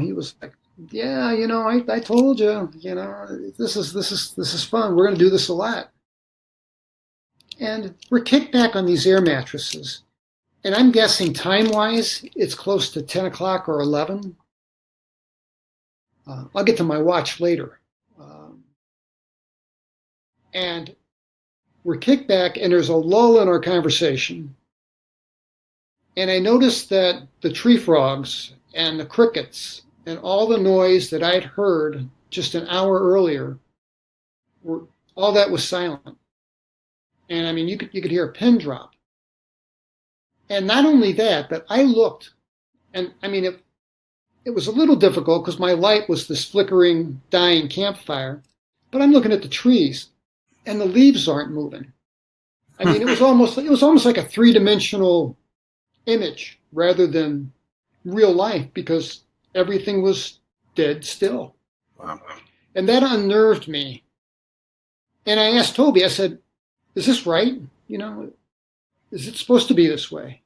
he was like, yeah, I told you, this is fun. We're going to do this a lot. And we're kicked back on these air mattresses. And I'm guessing time-wise, it's close to 10 o'clock or 11. I'll get to my watch later. And we're kicked back, and there's a lull in our conversation. And I noticed that the tree frogs and the crickets and all the noise that I'd heard just an hour earlier, all that was silent. And I mean, you could hear a pin drop. And not only that, but I looked, and I mean, it was a little difficult because my light was this flickering, dying campfire. But I'm looking at the trees, and the leaves aren't moving. I mean, it was almost like a 3-dimensional image rather than real life, because everything was dead still. Wow. And that unnerved me. And I asked Toby, I said, is this right? Is it supposed to be this way?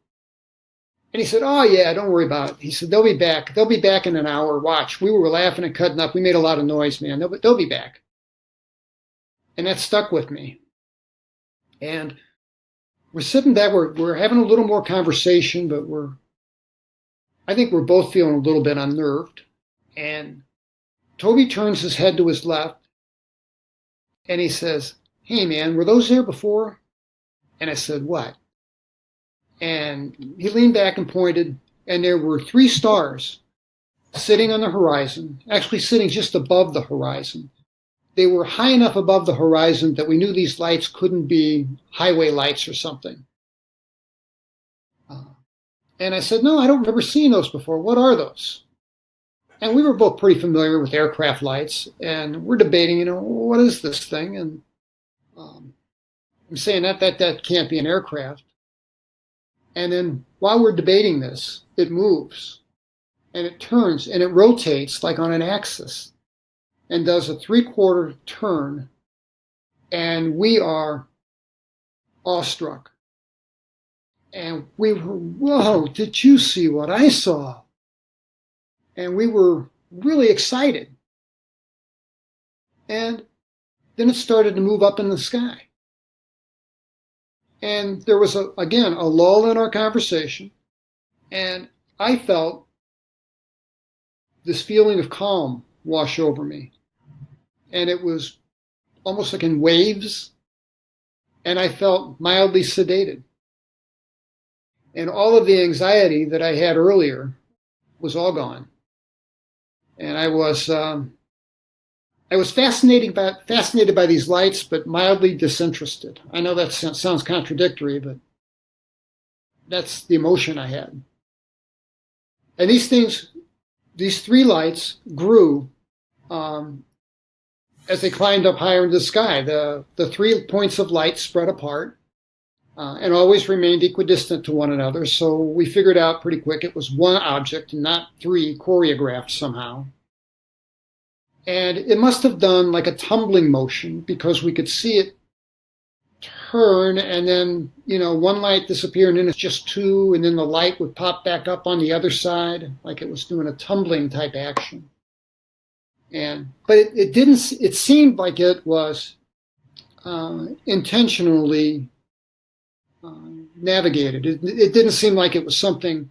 And he said, oh yeah, don't worry about it. He said, they'll be back. They'll be back in an hour. Watch. We were laughing and cutting up. We made a lot of noise, man. They'll be back. And that stuck with me. And we're sitting back, we're having a little more conversation, but I think we're both feeling a little bit unnerved. And Toby turns his head to his left, and he says, hey man, were those there before? And I said, what? And he leaned back and pointed, and there were 3 stars sitting on the horizon, actually sitting just above the horizon. They were high enough above the horizon that we knew these lights couldn't be highway lights or something. And I said, no, I don't remember seeing those before. What are those? And we were both pretty familiar with aircraft lights, and we're debating, what is this thing? And I'm saying that can't be an aircraft. And then while we're debating this, it moves, and it turns, and it rotates like on an axis, and does a 3/4 turn, and we are awestruck. And we were, whoa, did you see what I saw? And we were really excited. And then it started to move up in the sky. And there was, again, a lull in our conversation. And I felt this feeling of calm wash over me. And it was almost like in waves. And I felt mildly sedated. And all of the anxiety that I had earlier was all gone. And I was fascinated by these lights, but mildly disinterested. I know that sounds contradictory, but that's the emotion I had. And these three lights grew as they climbed up higher into the sky. The 3 points of light spread apart and always remained equidistant to one another. So we figured out pretty quick it was one object and not three choreographed somehow. And it must have done like a tumbling motion because we could see it turn and then, one light disappear and then it's just two, and then the light would pop back up on the other side like it was doing a tumbling type action. But it seemed like it was intentionally navigated. It didn't seem like it was something,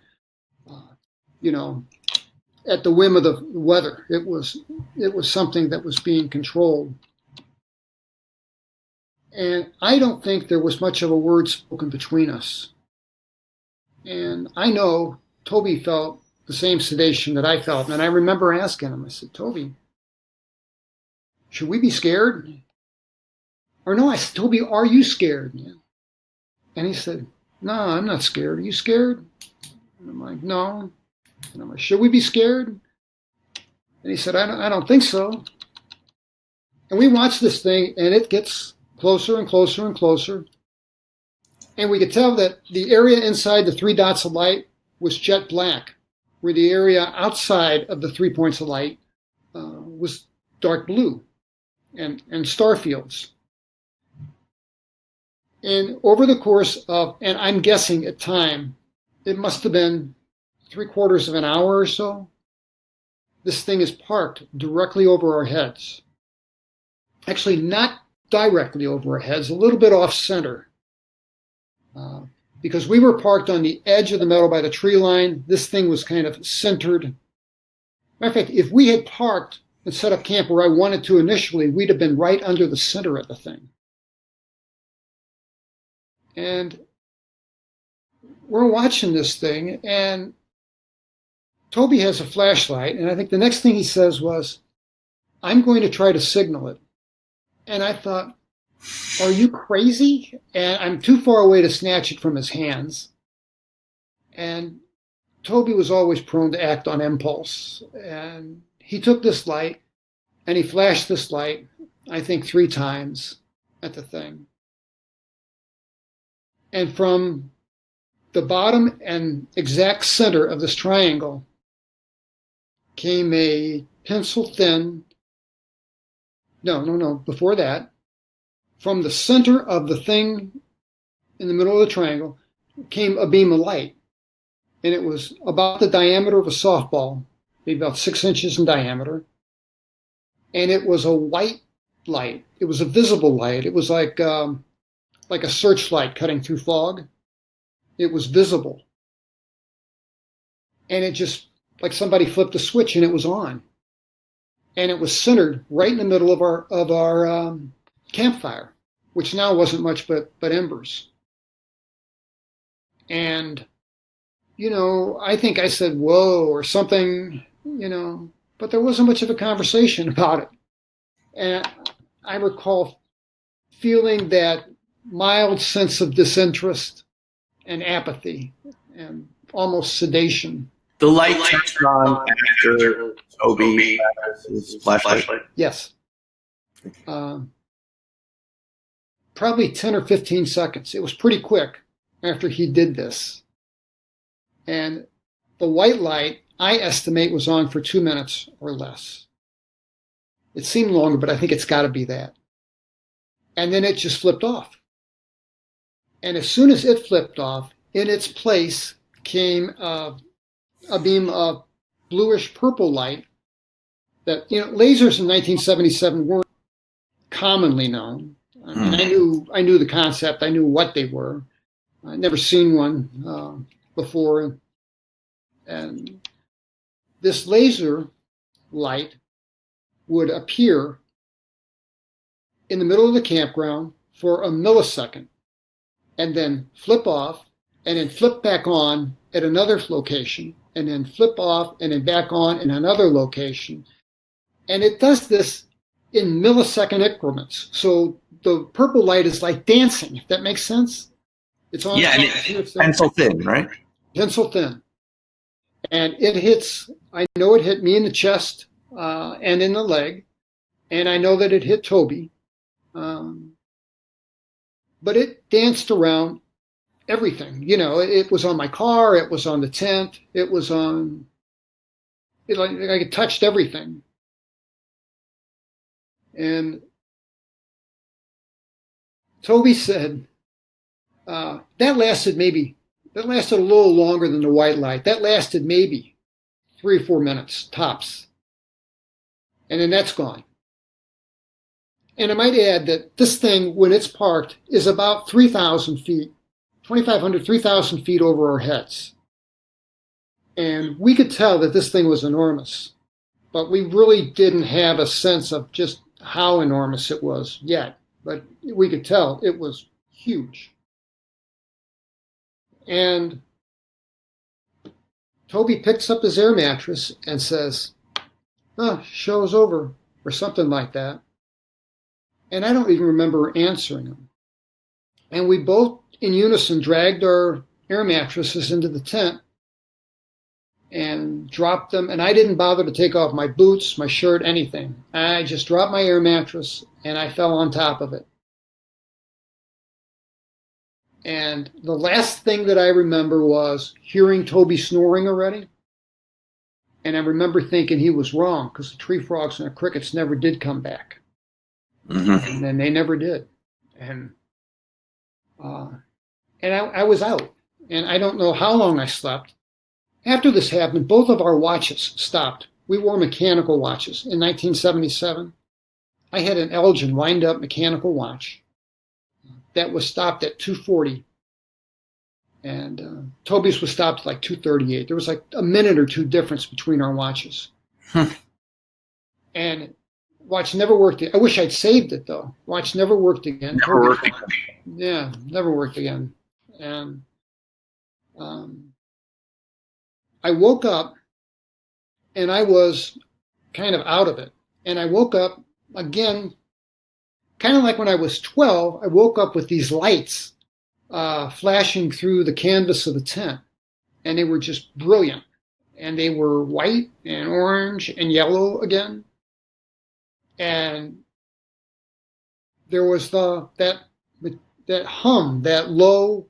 at the whim of the weather. It was something that was being controlled. And I don't think there was much of a word spoken between us. And I know Toby felt the same sedation that I felt. And I remember asking him, I said, Toby, should we be scared? Or no, I said, Toby, are you scared? And he said, no, I'm not scared. Are you scared? And I'm like, no. And I'm like, should we be scared? And he said, I don't think so. And we watched this thing, and it gets closer and closer and closer. And we could tell that the area inside the 3 dots of light was jet black, where the area outside of the 3 points of light was dark blue and star fields. And over the course of, and I'm guessing at time, it must have been 3/4 of an hour or so, this thing is parked directly over our heads. Actually, not directly over our heads, a little bit off center. Because we were parked on the edge of the meadow by the tree line, this thing was kind of centered. Matter of fact, if we had parked and set up camp where I wanted to initially, we'd have been right under the center of the thing. And we're watching this thing, and Toby has a flashlight, and I think the next thing he says was, I'm going to try to signal it. And I thought, are you crazy? And I'm too far away to snatch it from his hands. And Toby was always prone to act on impulse. And he took this light, and he flashed this light, I think 3 times at the thing. And from the bottom and exact center of this triangle came a pencil-thin, before that, from the center of the thing in the middle of the triangle came a beam of light. And it was about the diameter of a softball, maybe about 6 inches in diameter. And it was a white light. It was a visible light. It was like a searchlight cutting through fog. It was visible. And it just, like somebody flipped a switch and it was on. And it was centered right in the middle of our campfire, which now wasn't much but embers. And, I think I said, whoa, or something, but there wasn't much of a conversation about it. And I recall feeling that mild sense of disinterest and apathy and almost sedation. The light turned on after Toby has his flashlight. Yes. Probably 10 or 15 seconds. It was pretty quick after he did this. And the white light, I estimate, was on for 2 minutes or less. It seemed longer, but I think it's got to be that. And then it just flipped off. And as soon as it flipped off, in its place came a beam of bluish purple light that, lasers in 1977 weren't commonly known. I mean, I knew the concept. I knew what they were. I'd never seen one before. And this laser light would appear in the middle of the campground for a millisecond and then flip off and then flip back on at another location and then flip off and then back on in another location. And it does this in millisecond increments. So the purple light is like dancing, if that makes sense. It's on. Yeah, and it's pencil thin, right? Pencil thin. And it hits, I know it hit me in the chest and in the leg. And I know that it hit Toby. But it danced around everything. You know, it was on my car, it was on the tent, it was on, like it touched everything. And Toby said, that lasted a little longer than the white light. That lasted maybe 3 or 4 minutes, tops. And then that's gone. And I might add that this thing, when it's parked, is about 3,000 feet, 2,500, 3,000 feet over our heads. And we could tell that this thing was enormous, but we really didn't have a sense of just how enormous it was yet. But we could tell it was huge. And Toby picks up his air mattress and says, "Oh, show's over," or something like that. And I don't even remember answering him. And we both in unison dragged our air mattresses into the tent and dropped them. And I didn't bother to take off my boots, my shirt, anything. I just dropped my air mattress and I fell on top of it. And the last thing that I remember was hearing Toby snoring already. And I remember thinking he was wrong because the tree frogs and the crickets never did come back. Mm-hmm. And they never did. And I was out. And I don't know how long I slept. After this happened, both of our watches stopped. We wore mechanical watches. In 1977, I had an Elgin wind-up mechanical watch that was stopped at 2:40. And Toby's was stopped at like 2:38. There was like a minute or two difference between our watches. And watch never worked. I wish I'd saved it though. Watch never worked again. Never worked again. Yeah, never worked again. And I woke up and I was kind of out of it. And I woke up again, kind of like when I was 12, I woke up with these lights flashing through the canvas of the tent. And they were just brilliant. And they were white and orange and yellow again. And there was that hum, that low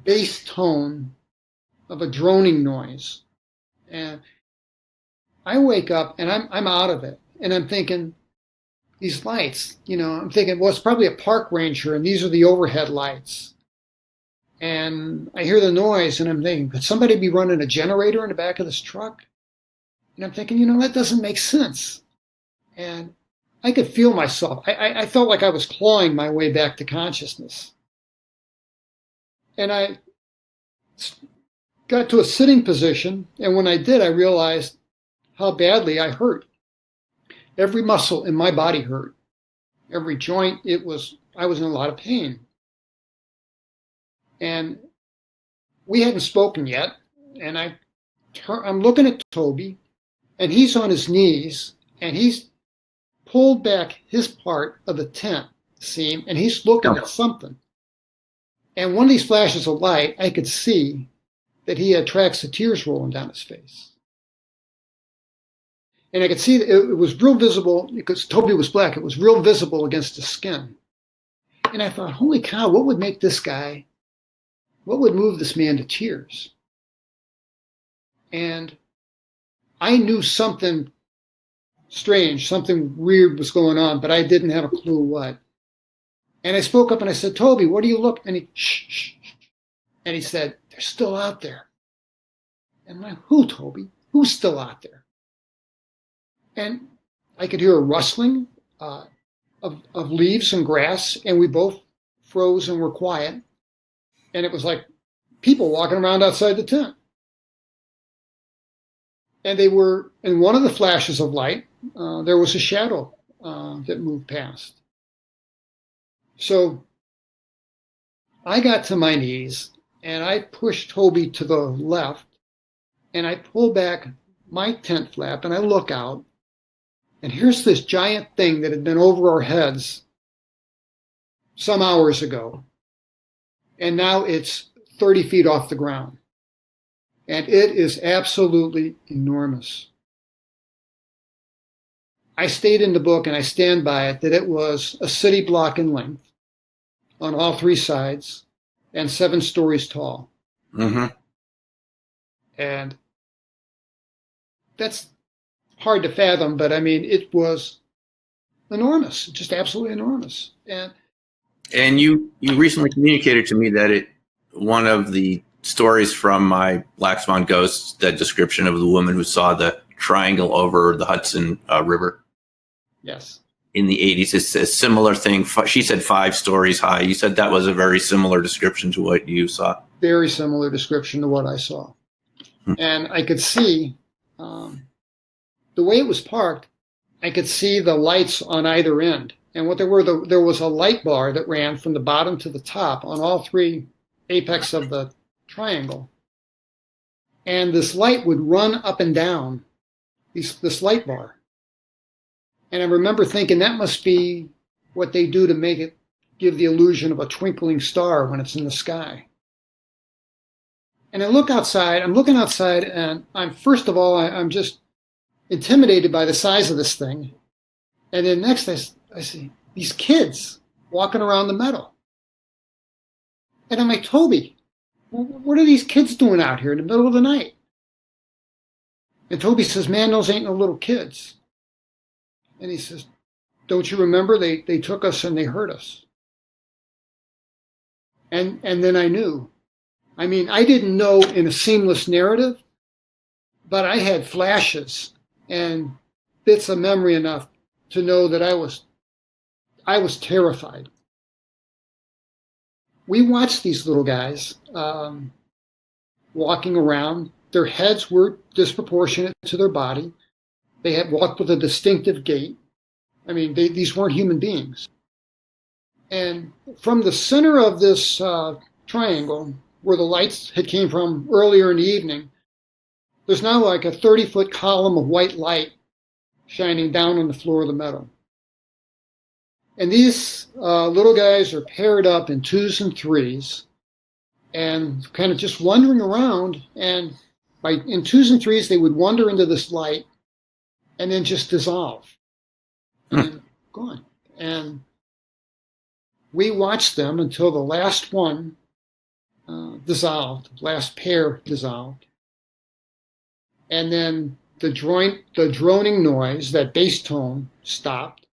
bass tone of a droning noise. And I wake up and I'm out of it. And I'm thinking, these lights, I'm thinking, well, it's probably a park ranger and these are the overhead lights. And I hear the noise and I'm thinking, could somebody be running a generator in the back of this truck? And I'm thinking, that doesn't make sense. And I could feel myself. I felt like I was clawing my way back to consciousness. And I got to a sitting position. And when I did, I realized how badly I hurt. Every muscle in my body hurt. Every joint, I was in a lot of pain. And we hadn't spoken yet. And I'm looking at Toby, and he's on his knees, and he's pulled back his part of the tent seam, and he's looking at something. And one of these flashes of light, I could see that he had tracks of tears rolling down his face. And I could see that it was real visible, because Toby was black, it was real visible against his skin. And I thought, holy cow, what would move this man to tears? And I knew something strange, something weird was going on, but I didn't have a clue what. And I spoke up and I said, Toby, what do you look? And he, shh. And he said, they're still out there. And I'm like, who, Toby? Who's still out there? And I could hear a rustling of leaves and grass, and we both froze and were quiet. And it was like people walking around outside the tent. And they were, in one of the flashes of light, there was a shadow that moved past. So I got to my knees and I pushed Toby to the left And I pull back my tent flap and I look out, and here's this giant thing that had been over our heads some hours ago. And now it's 30 feet off the ground. And it is absolutely enormous. I stayed in the book, and I stand by it, that it was a city block in length on all three sides and 7 stories tall. Mm-hmm. And that's hard to fathom, but I mean, it was enormous, just absolutely enormous. And you recently communicated to me that one of the stories from my Black Swan Ghosts, that description of the woman who saw the triangle over the Hudson River. Yes. In the 80s, it's a similar thing. She said 5 stories high. You said that was a very similar description to what you saw. Very similar description to what I saw. And I could see, the way it was parked, I could see the lights on either end. And what there was a light bar that ran from the bottom to the top on all 3 apex of the triangle. And this light would run up and down this light bar. And I remember thinking that must be what they do to make it give the illusion of a twinkling star when it's in the sky. And I look outside, I'm looking outside, and first of all, I'm just intimidated by the size of this thing. And then next I see these kids walking around the meadow. And I'm like, Toby, what are these kids doing out here in the middle of the night? And Toby says, man, those ain't no little kids. And he says, don't you remember? They took us and they hurt us. And then I knew. I mean, I didn't know in a seamless narrative, but I had flashes and bits of memory enough to know that I was terrified. We watched these little guys walking around. Their heads were disproportionate to their body. They had walked with a distinctive gait. I mean, these weren't human beings. And from the center of this triangle, where the lights had came from earlier in the evening, there's now like a 30-foot column of white light shining down on the floor of the meadow. And these little guys are paired up in 2s and 3s and kind of just wandering around. And in 2s and 3s, they would wander into this light and then just dissolve and gone. And we watched them until the last one dissolved, last pair dissolved. And then the droning noise, that bass tone, stopped.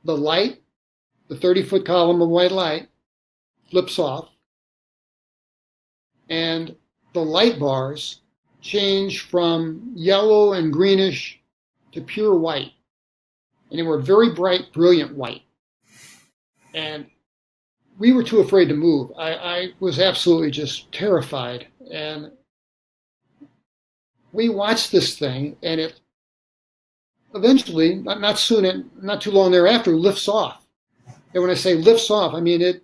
The light, the 30-foot column of white light, flips off. And the light bars change from yellow and greenish to pure white. And they were very bright, brilliant white. And we were too afraid to move. I was absolutely just terrified. And we watched this thing, and it eventually, not too long thereafter, lifts off. And when I say lifts off, I mean it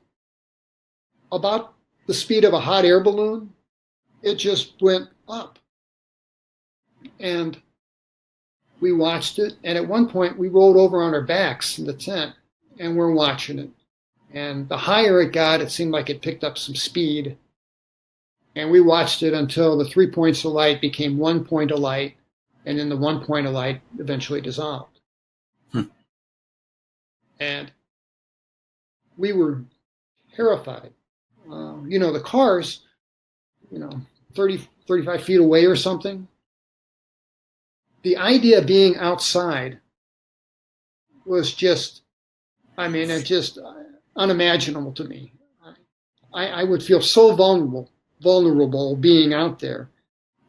about the speed of a hot air balloon. It just went up. And we watched it, and at one point we rolled over on our backs in the tent, and we're watching it. And the higher it got, it seemed like it picked up some speed. And we watched it until the 3 points of light became 1 point of light, and then the 1 point of light eventually dissolved. And we were terrified. The cars, 30, 35 feet away or something. The idea of being outside was just unimaginable to me. I would feel so vulnerable being out there.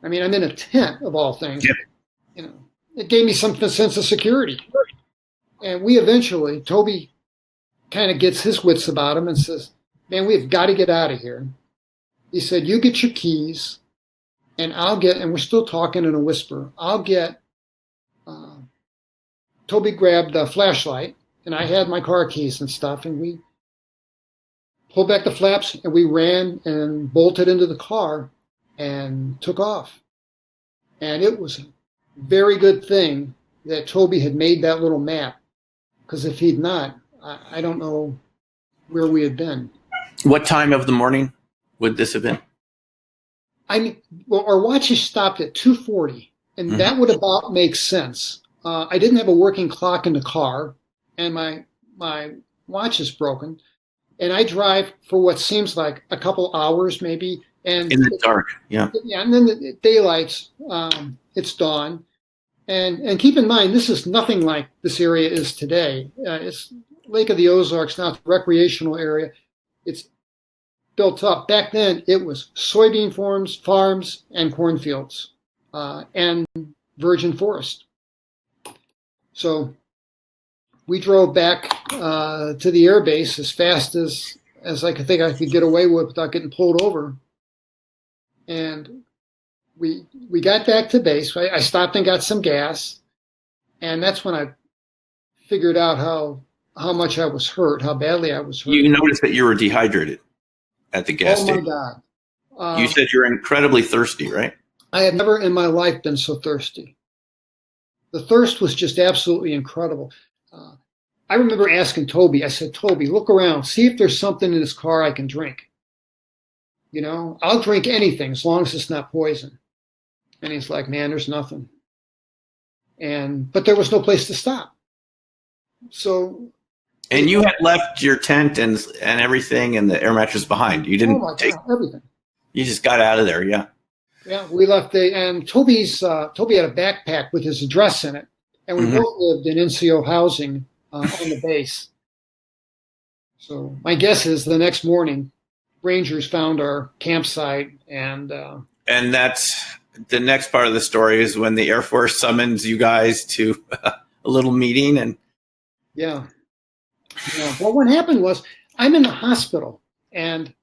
I mean, I'm in a tent of all things. Yeah. It gave me some sense of security. And we eventually, Toby kind of gets his wits about him and says, man, we've got to get out of here. He said, you get your keys and and we're still talking in a whisper, Toby grabbed the flashlight and I had my car keys and stuff, and we pulled back the flaps and we ran and bolted into the car. and took off. And it was a very good thing that Toby had made that little map, because if he'd not, I don't know where we had been. What time of the morning would this have been? I mean, well, our watches stopped at 2:40, and that would about make sense. I didn't have a working clock in the car, and my watch is broken, and I drive for what seems like a couple hours maybe, and In the dark, yeah. Yeah, and then the daylight's it's dawn, and keep in mind this is nothing like this area is today. It's Lake of the Ozarks, not the recreational area. It's built up. Back then, it was soybean farms and cornfields, and virgin forest. So we drove back to the air base as fast as I could think I could get away with without getting pulled over. And we got back to base. I stopped and got some gas, and that's when I figured out how much I was hurt, how badly I was hurt. You noticed that you were dehydrated at the gas station. Oh my God! You said you're incredibly thirsty, right? I have never in my life been so thirsty. The thirst was just absolutely incredible. I remember asking Toby. I said, "Toby, look around, see if there's something in this car I can drink. You know, I'll drink anything as long as it's not poison." And he's like, "Man, there's nothing." But there was no place to stop. So. And you had left your tent and everything and the air mattress behind. You didn't take everything. You just got out of there, yeah. Yeah, we left and Toby had a backpack with his address in it, and we both lived in NCO housing on the base. So my guess is the next morning, Rangers found our campsite, and that's the next part of the story is when the Air Force summons you guys to a little meeting, and yeah. Well, what happened was I'm in the hospital, and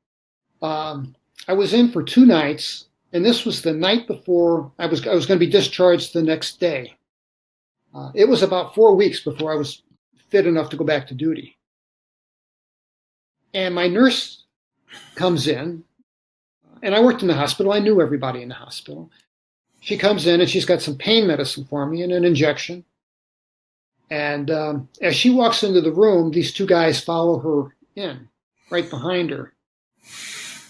I was in for 2 nights, and this was the night before I was going to be discharged the next day. It was about 4 weeks before I was fit enough to go back to duty. And my nurse comes in, and I worked in the hospital. I knew everybody in the hospital. She comes in, and she's got some pain medicine for me and an injection. And as she walks into the room, these 2 guys follow her in, right behind her.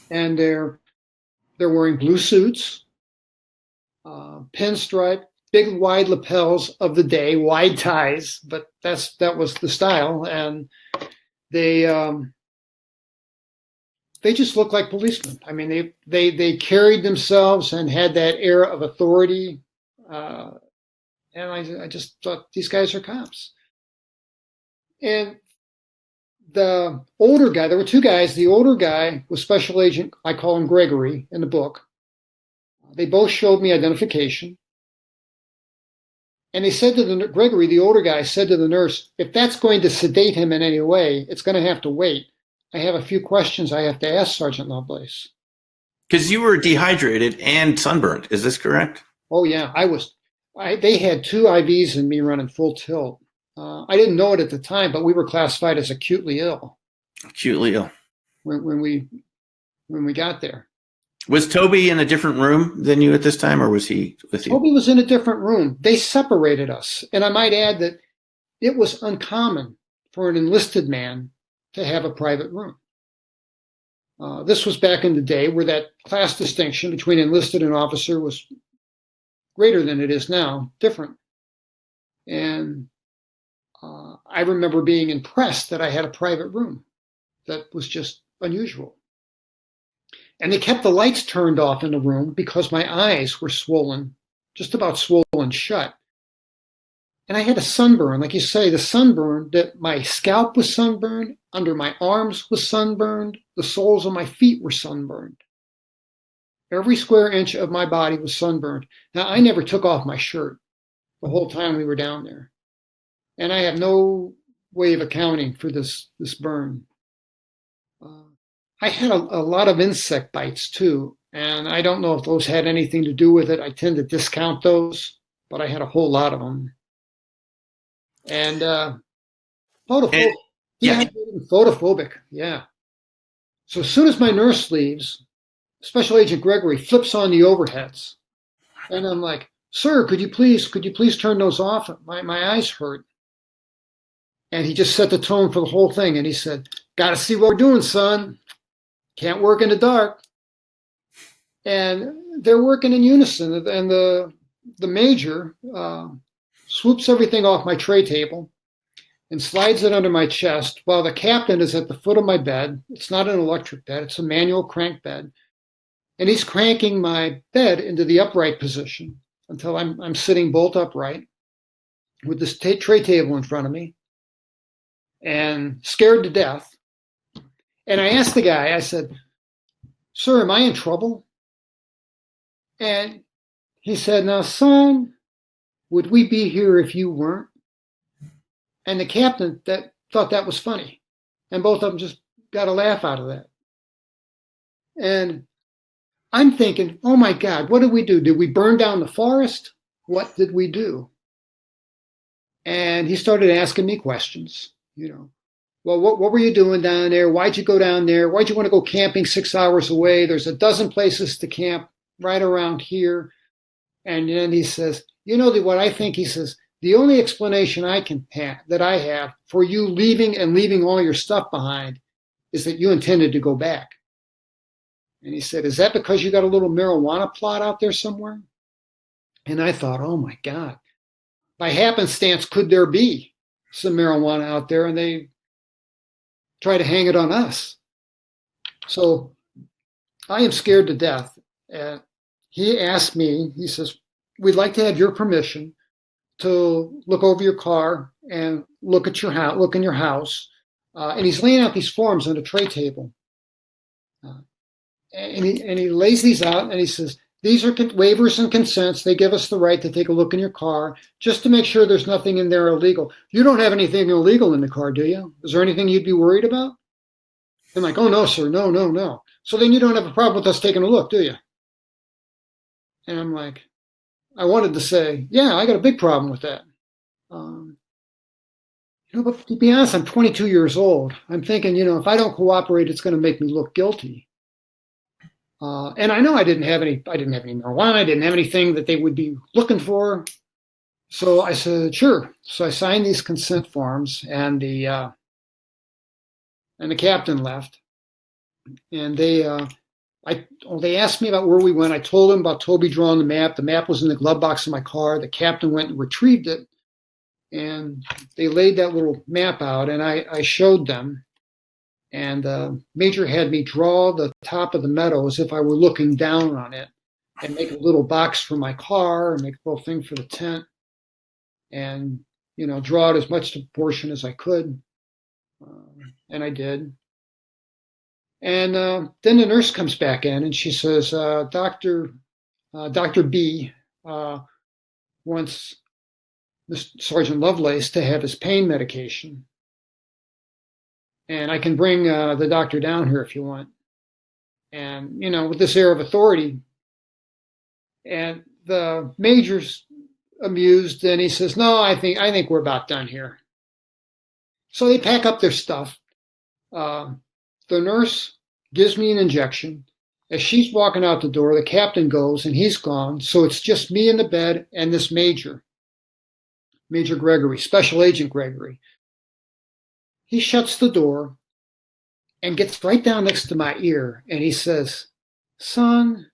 And they're wearing blue suits, pinstripe, big wide lapels of the day, wide ties, but that was the style. And they just looked like policemen. I mean, they carried themselves and had that air of authority. And I just thought, these guys are cops. And the older guy, there were 2 guys. The older guy was Special Agent, I call him Gregory in the book. They both showed me identification. And they said to Gregory, the older guy, said to the nurse, "If that's going to sedate him in any way, it's going to have to wait. I have a few questions I have to ask Sergeant Lovelace." Because you were dehydrated and sunburned. Is this correct? Oh, yeah. They had 2 IVs in me running full tilt. I didn't know it at the time, but we were classified as acutely ill. Acutely ill. When we got there. Was Toby in a different room than you at this time, or was he with you? Toby was in a different room. They separated us. And I might add that it was uncommon for an enlisted man to have a private room. This was back in the day where that class distinction between enlisted and officer was greater than it is now, different. And I remember being impressed that I had a private room. That was just unusual. And they kept the lights turned off in the room because my eyes were swollen, just about swollen shut. And I had a sunburn, like you say, the sunburn, that my scalp was sunburned, under my arms was sunburned, the soles of my feet were sunburned. Every square inch of my body was sunburned. Now, I never took off my shirt the whole time we were down there. And I have no way of accounting for this burn. I had a lot of insect bites too, and I don't know if those had anything to do with it. I tend to discount those, but I had a whole lot of them. And photophobic, yeah. So as soon as my nurse leaves, Special Agent Gregory flips on the overheads. And I'm like, sir, could you please turn those off? My eyes hurt. And he just set the tone for the whole thing. And he said, got to see what we're doing, son. Can't work in the dark. And they're working in unison. And the major swoops everything off my tray table and slides it under my chest while the captain is at the foot of my bed. It's not an electric bed. It's a manual crank bed. And he's cranking my bed into the upright position until I'm sitting bolt upright with this tray table in front of me and scared to death. And I asked the guy, I said, sir, am I in trouble? And he said, now, son, would we be here if you weren't? And the captain thought that was funny. And both of them just got a laugh out of that. And I'm thinking, oh my God, what did we do? Did we burn down the forest? What did we do? And he started asking me questions, Well, what were you doing down there? Why'd you go down there? Why'd you want to go camping 6 hours away? There's a dozen places to camp right around here. And then he says, what I think, he says, the only explanation that I have for you leaving all your stuff behind is that you intended to go back. And he said, is that because you got a little marijuana plot out there somewhere? And I thought, oh my God, by happenstance, could there be some marijuana out there and they try to hang it on us? So I am scared to death. And he asked me, he says, we'd like to have your permission to look over your car and look in your house. And he's laying out these forms on a tray table. And he lays these out and he says, these are waivers and consents. They give us the right to take a look in your car just to make sure there's nothing in there illegal. You don't have anything illegal in the car, do you? Is there anything you'd be worried about? I'm like, oh, no, sir. No. So then you don't have a problem with us taking a look, do you? And I'm like, I wanted to say, yeah, I got a big problem with that. But to be honest, I'm 22 years old. I'm thinking, if I don't cooperate, it's going to make me look guilty. And I know I didn't have any marijuana. I didn't have anything that they would be looking for. So I said, sure. So I signed these consent forms, and the captain left. And they asked me about where we went. I told them about Toby drawing the map. The map was in the glove box of my car. The captain went and retrieved it, and they laid that little map out, and I showed them. And Major had me draw the top of the meadow as if I were looking down on it and make a little box for my car and make a little thing for the tent and, draw it as much proportion as I could. And I did. And then the nurse comes back in and she says, Dr. B wants Sergeant Lovelace to have his pain medication. And I can bring the doctor down here if you want. And, with this air of authority. And the major's amused and he says, no, I think we're about done here. So they pack up their stuff. The nurse gives me an injection. As she's walking out the door, the captain goes and he's gone. So it's just me in the bed and this Major Gregory, Special Agent Gregory. He shuts the door and gets right down next to my ear and he says, son,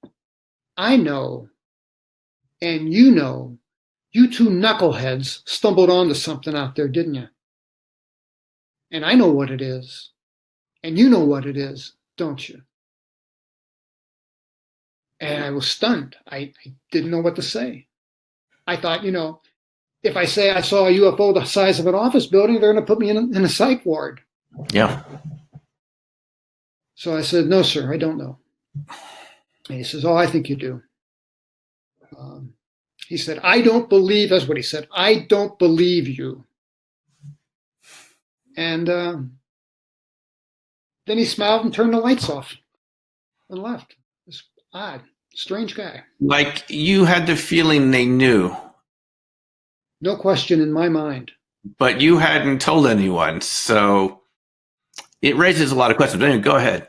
I know, and you two knuckleheads stumbled onto something out there, didn't you? And I know what it is. And you know what it is, don't you? And I was stunned. I didn't know what to say. I thought, if I say I saw a UFO the size of an office building, they're going to put me in a psych ward. Yeah. So I said, no, sir, I don't know. And he says, oh, I think you do. He said, I don't believe, that's what he said, I don't believe you. And then he smiled and turned the lights off and left. It's odd, strange guy. Like you had the feeling they knew. No question in my mind. But you hadn't told anyone, so it raises a lot of questions. Anyway, go ahead.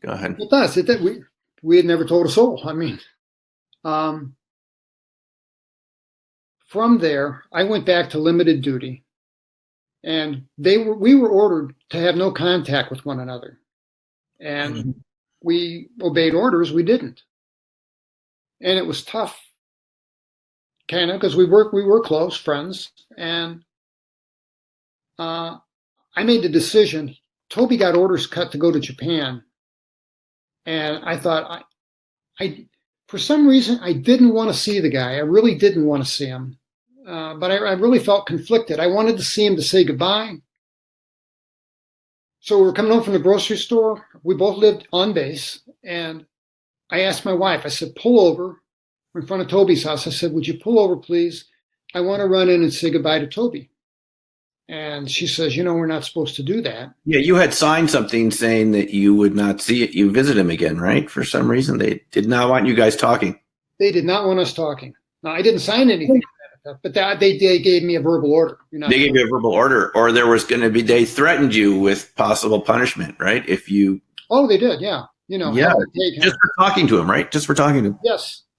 It does. we had never told a soul. I mean, from there, I went back to limited duty, and we were ordered to have no contact with one another. And we obeyed orders. We didn't. And it was tough, kind of, because we were close friends. And I made the decision. Toby got orders cut to go to Japan. And I thought, I for some reason, I didn't want to see the guy. I really didn't want to see him. But I really felt conflicted. I wanted to see him to say goodbye. So we were coming home from the grocery store. We both lived on base. And I asked my wife, I said, pull over in front of Toby's house. I said, would you pull over, please? I want to run in and say goodbye to Toby. And she says, we're not supposed to do that. Yeah, you had signed something saying that you would not see it. You visit him again, right? For some reason, they did not want you guys talking. They did not want us talking. Now, I didn't sign anything, but they gave me a verbal order. They gave you a verbal order, or there was going to be, they threatened you with possible punishment, right? If you. Oh, they did, yeah. Yeah, just for talking to him, right? Just for talking to him.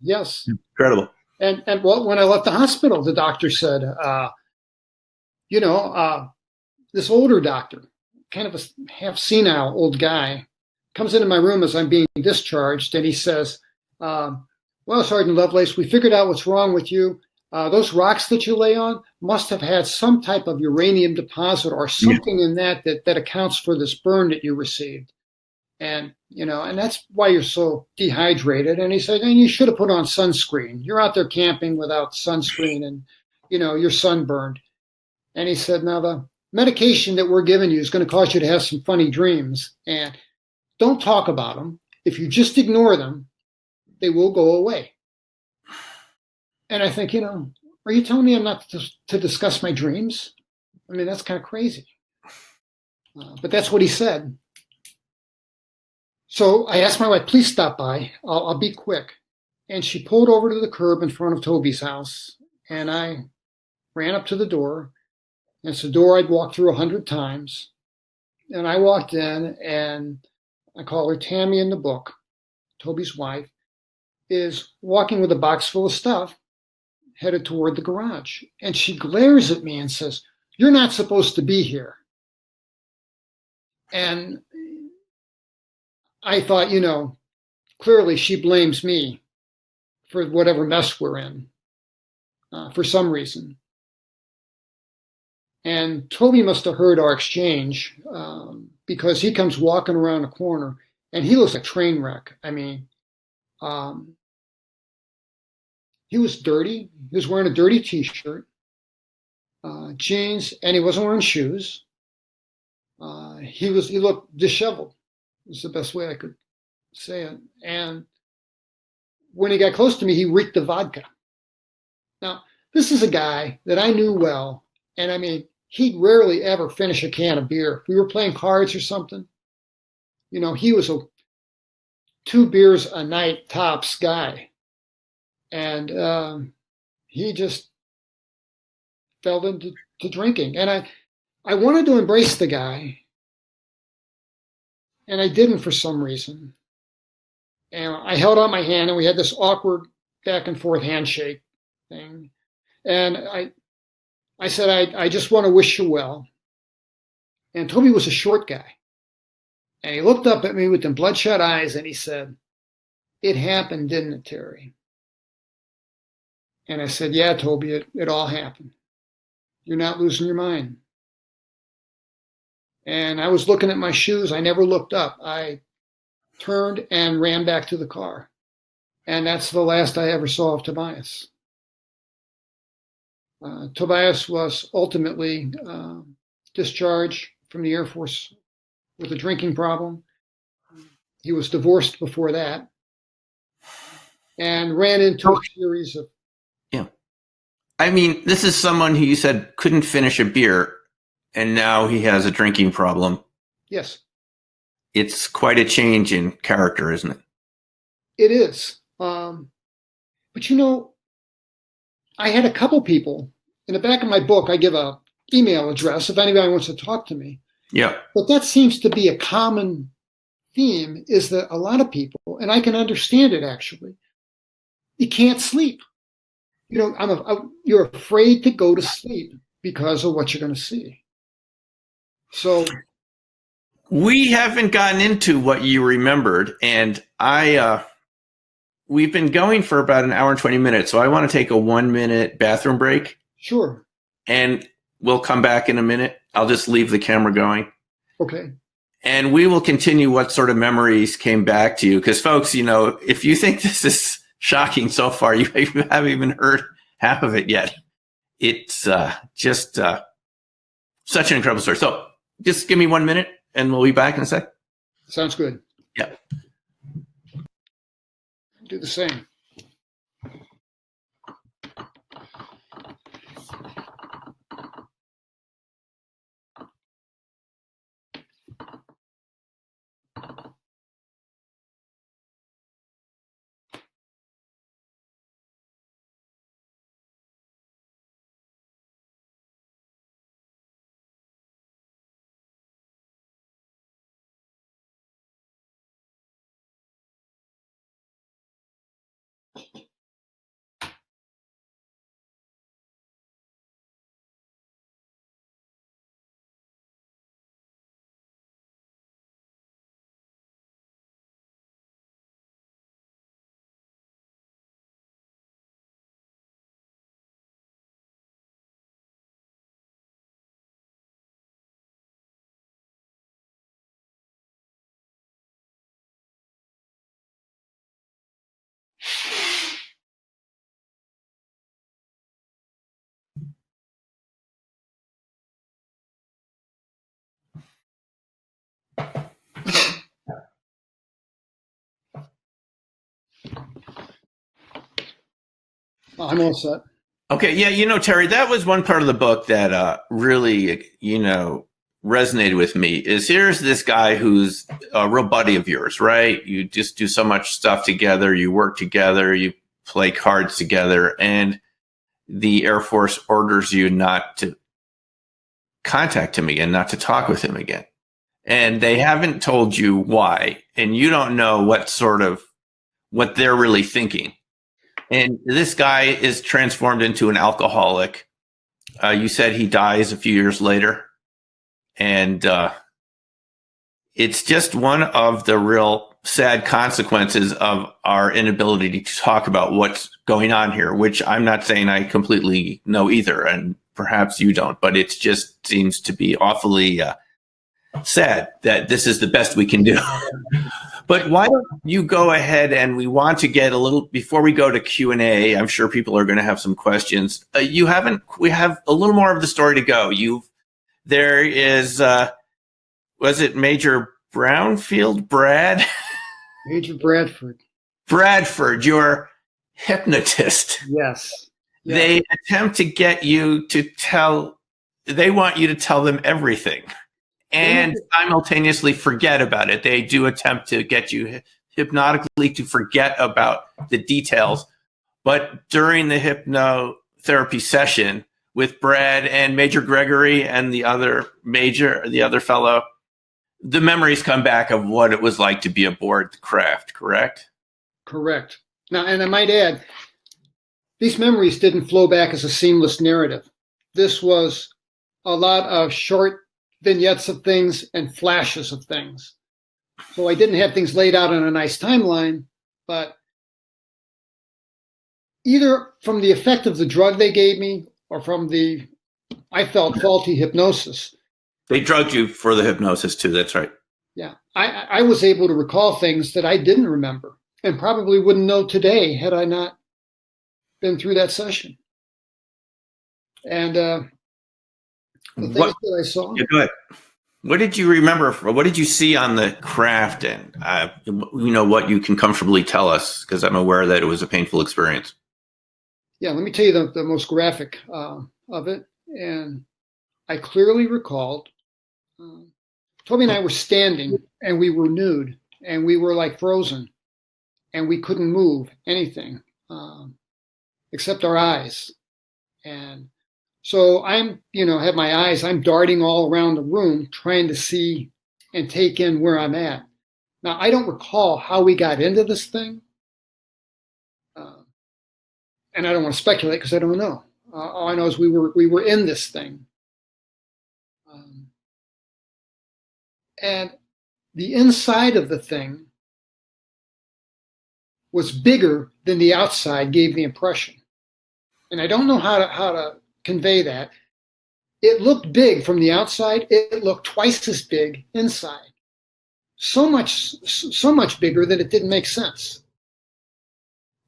Yes. Incredible. And when I left the hospital, the doctor said, this older doctor, kind of a half senile old guy, comes into my room as I'm being discharged, and he says, well, Sergeant Lovelace, we figured out what's wrong with you. Those rocks that you lay on must have had some type of uranium deposit or something in that accounts for this burn that you received. And, and that's why you're so dehydrated. And he said, and you should have put on sunscreen. You're out there camping without sunscreen and, you're sunburned. And he said, now the medication that we're giving you is going to cause you to have some funny dreams. And don't talk about them. If you just ignore them, they will go away. And I think, are you telling me I'm not to discuss my dreams? I mean, that's kind of crazy. But that's what he said. So I asked my wife, please stop by. I'll be quick. And she pulled over to the curb in front of Toby's house. And I ran up to the door. And it's a door I'd walked through 100 times. And I walked in, and I call her Tammy in the book. Toby's wife is walking with a box full of stuff, headed toward the garage. And she glares at me and says, you're not supposed to be here. And I thought, clearly she blames me for whatever mess we're in for some reason. And Toby must have heard our exchange because he comes walking around the corner and he looks like a train wreck. I mean, he was dirty. He was wearing a dirty T-shirt, jeans, and he wasn't wearing shoes. He looked disheveled. Is the best way I could say it. And when he got close to me, he reeked of vodka. Now, this is a guy that I knew well, and I mean, he'd rarely ever finish a can of beer. If we were playing cards or something, he was a 2 beers a night tops guy. And he just fell into drinking. And I wanted to embrace the guy, and I didn't for some reason. And I held out my hand, and we had this awkward back and forth handshake thing. And I said, I just want to wish you well. And Toby was a short guy. And he looked up at me with them bloodshot eyes, and he said, it happened, didn't it, Terry? And I said, yeah, Toby, it all happened. You're not losing your mind. And I was looking at my shoes. I never looked up. I turned and ran back to the car. And that's the last I ever saw of Tobias. Tobias was ultimately discharged from the Air Force with a drinking problem. He was divorced before that and ran into a series of... Yeah. I mean, this is someone who you said couldn't finish a beer, and now he has a drinking problem. Yes. It's quite a change in character, isn't it? It is. But I had a couple people. In the back of my book, I give a email address if anybody wants to talk to me. Yeah. But that seems to be a common theme is that a lot of people, and I can understand it actually, you can't sleep. You're afraid to go to sleep because of what you're going to see. So we haven't gotten into what you remembered, and we've been going for about an hour and 20 minutes, so I want to take a 1-minute bathroom break. Sure. And we'll come back in a minute. I'll just leave the camera going. Okay. And we will continue what sort of memories came back to you. Because, folks, if you think this is shocking so far, you haven't even heard half of it yet. It's just such an incredible story. So just give me 1 minute, and we'll be back in a sec. Sounds good. Yeah. Do the same. I'm all set. Okay. Yeah. Terry, that was one part of the book that really, resonated with me is here's this guy who's a real buddy of yours, right? You just do so much stuff together. You work together. You play cards together. And the Air Force orders you not to contact him again, not to talk with him again. And they haven't told you why. And you don't know what they're really thinking. And this guy is transformed into an alcoholic. You said he dies a few years later. And it's just one of the real sad consequences of our inability to talk about what's going on here, which I'm not saying I completely know either. And perhaps you don't, but it just seems to be awfully sad that this is the best we can do. But why don't you go ahead, and we want to get a little, before we go to Q&A, I'm sure people are going to have some questions. We have a little more of the story to go. There is, was it Major Brownfield? Major Bradford. Bradford, your hypnotist. Yes. They attempt to get you they want you to tell them everything and simultaneously forget about it. They do attempt to get you hypnotically to forget about the details. But during the hypnotherapy session with Brad and Major Gregory and the other fellow, the memories come back of what it was like to be aboard the craft, correct? Correct. Now, and I might add, these memories didn't flow back as a seamless narrative. This was a lot of short vignettes of things and flashes of things. So I didn't have things laid out on a nice timeline, but either from the effect of the drug they gave me or from I felt faulty hypnosis. They drugged you for the hypnosis too, that's right. Yeah, I was able to recall things that I didn't remember and probably wouldn't know today had I not been through that session. And the things that I saw. Yeah, go ahead. What did you remember? What did you see on the craft? And what you can comfortably tell us, because I'm aware that it was a painful experience. Yeah, let me tell you the most graphic of it. And I clearly recalled, Toby and I were standing and we were nude and we were like frozen and we couldn't move anything except our eyes. And so I'm, have my eyes, I'm darting all around the room trying to see and take in where I'm at. Now, I don't recall how we got into this thing, and I don't want to speculate because I don't know. All I know is we were in this thing, and the inside of the thing was bigger than the outside gave the impression. And I don't know how to convey that. It looked big from the outside. It looked twice as big inside. So much bigger that it didn't make sense.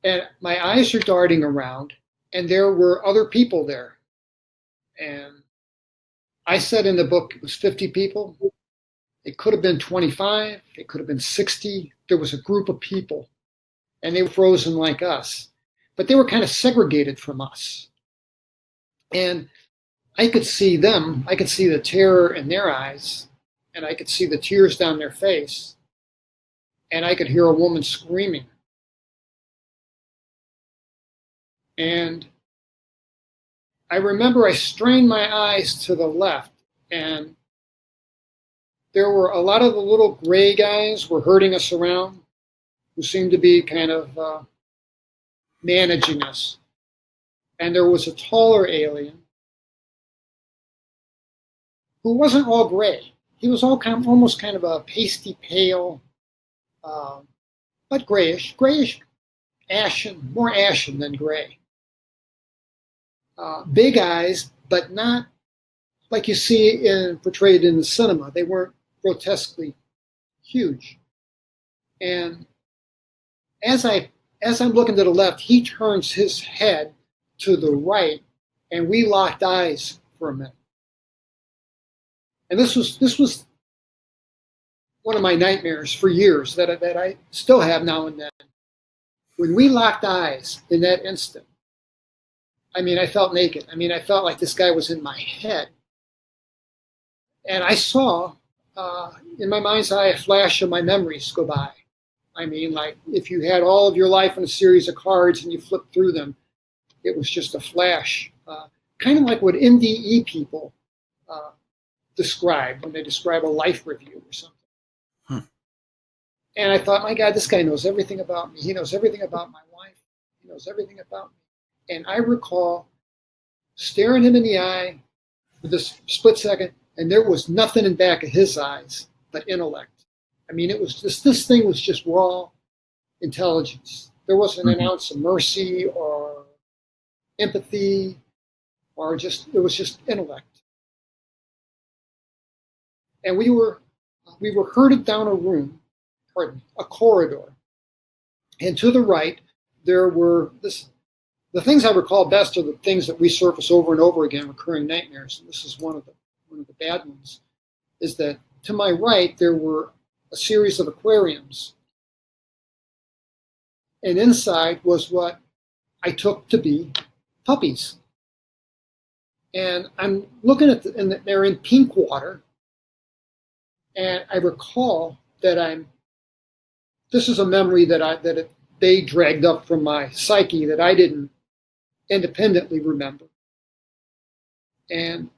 And my eyes are darting around, and there were other people there. And I said in the book it was 50 people. It could have been 25. It could have been 60. There was a group of people, and they were frozen like us. But they were kind of segregated from us. And I could see them. I could see the terror in their eyes, and I could see the tears down their face. And I could hear a woman screaming. And I remember I strained my eyes to the left, and there were a lot of the little gray guys were herding us around, who seemed to be kind of managing us. And there was a taller alien who wasn't all gray. He was almost kind of a pasty pale, but grayish, ashen, more ashen than gray. Big eyes, but not like you see portrayed in the cinema. They weren't grotesquely huge. And as I'm looking to the left, he turns his head to the right, and we locked eyes for a minute. And this was one of my nightmares for years that I still have now and then. When we locked eyes in that instant, I mean, I felt naked. I mean, I felt like this guy was in my head. And I saw, in my mind's eye, a flash of my memories go by. I mean, like if you had all of your life in a series of cards and you flipped through them, it was just a flash. Kind of like what NDE people describe when they describe a life review or something. And I thought, my God, this guy knows everything about me. He knows everything about my wife. He knows everything about me. And I recall staring him in the eye for this split second, and there was nothing in back of his eyes but intellect. I mean, it was just, this thing was just raw intelligence. There wasn't an ounce of mercy or empathy, or it was just intellect. And we were herded down a corridor. And to the right, there were the things I recall best are the things that resurface over and over again, recurring nightmares. And this is one of the bad ones, is that to my right, there were a series of aquariums. And inside was what I took to be puppies. And I'm looking at and they're in pink water. And I recall that this is a memory that they dragged up from my psyche that I didn't independently remember. And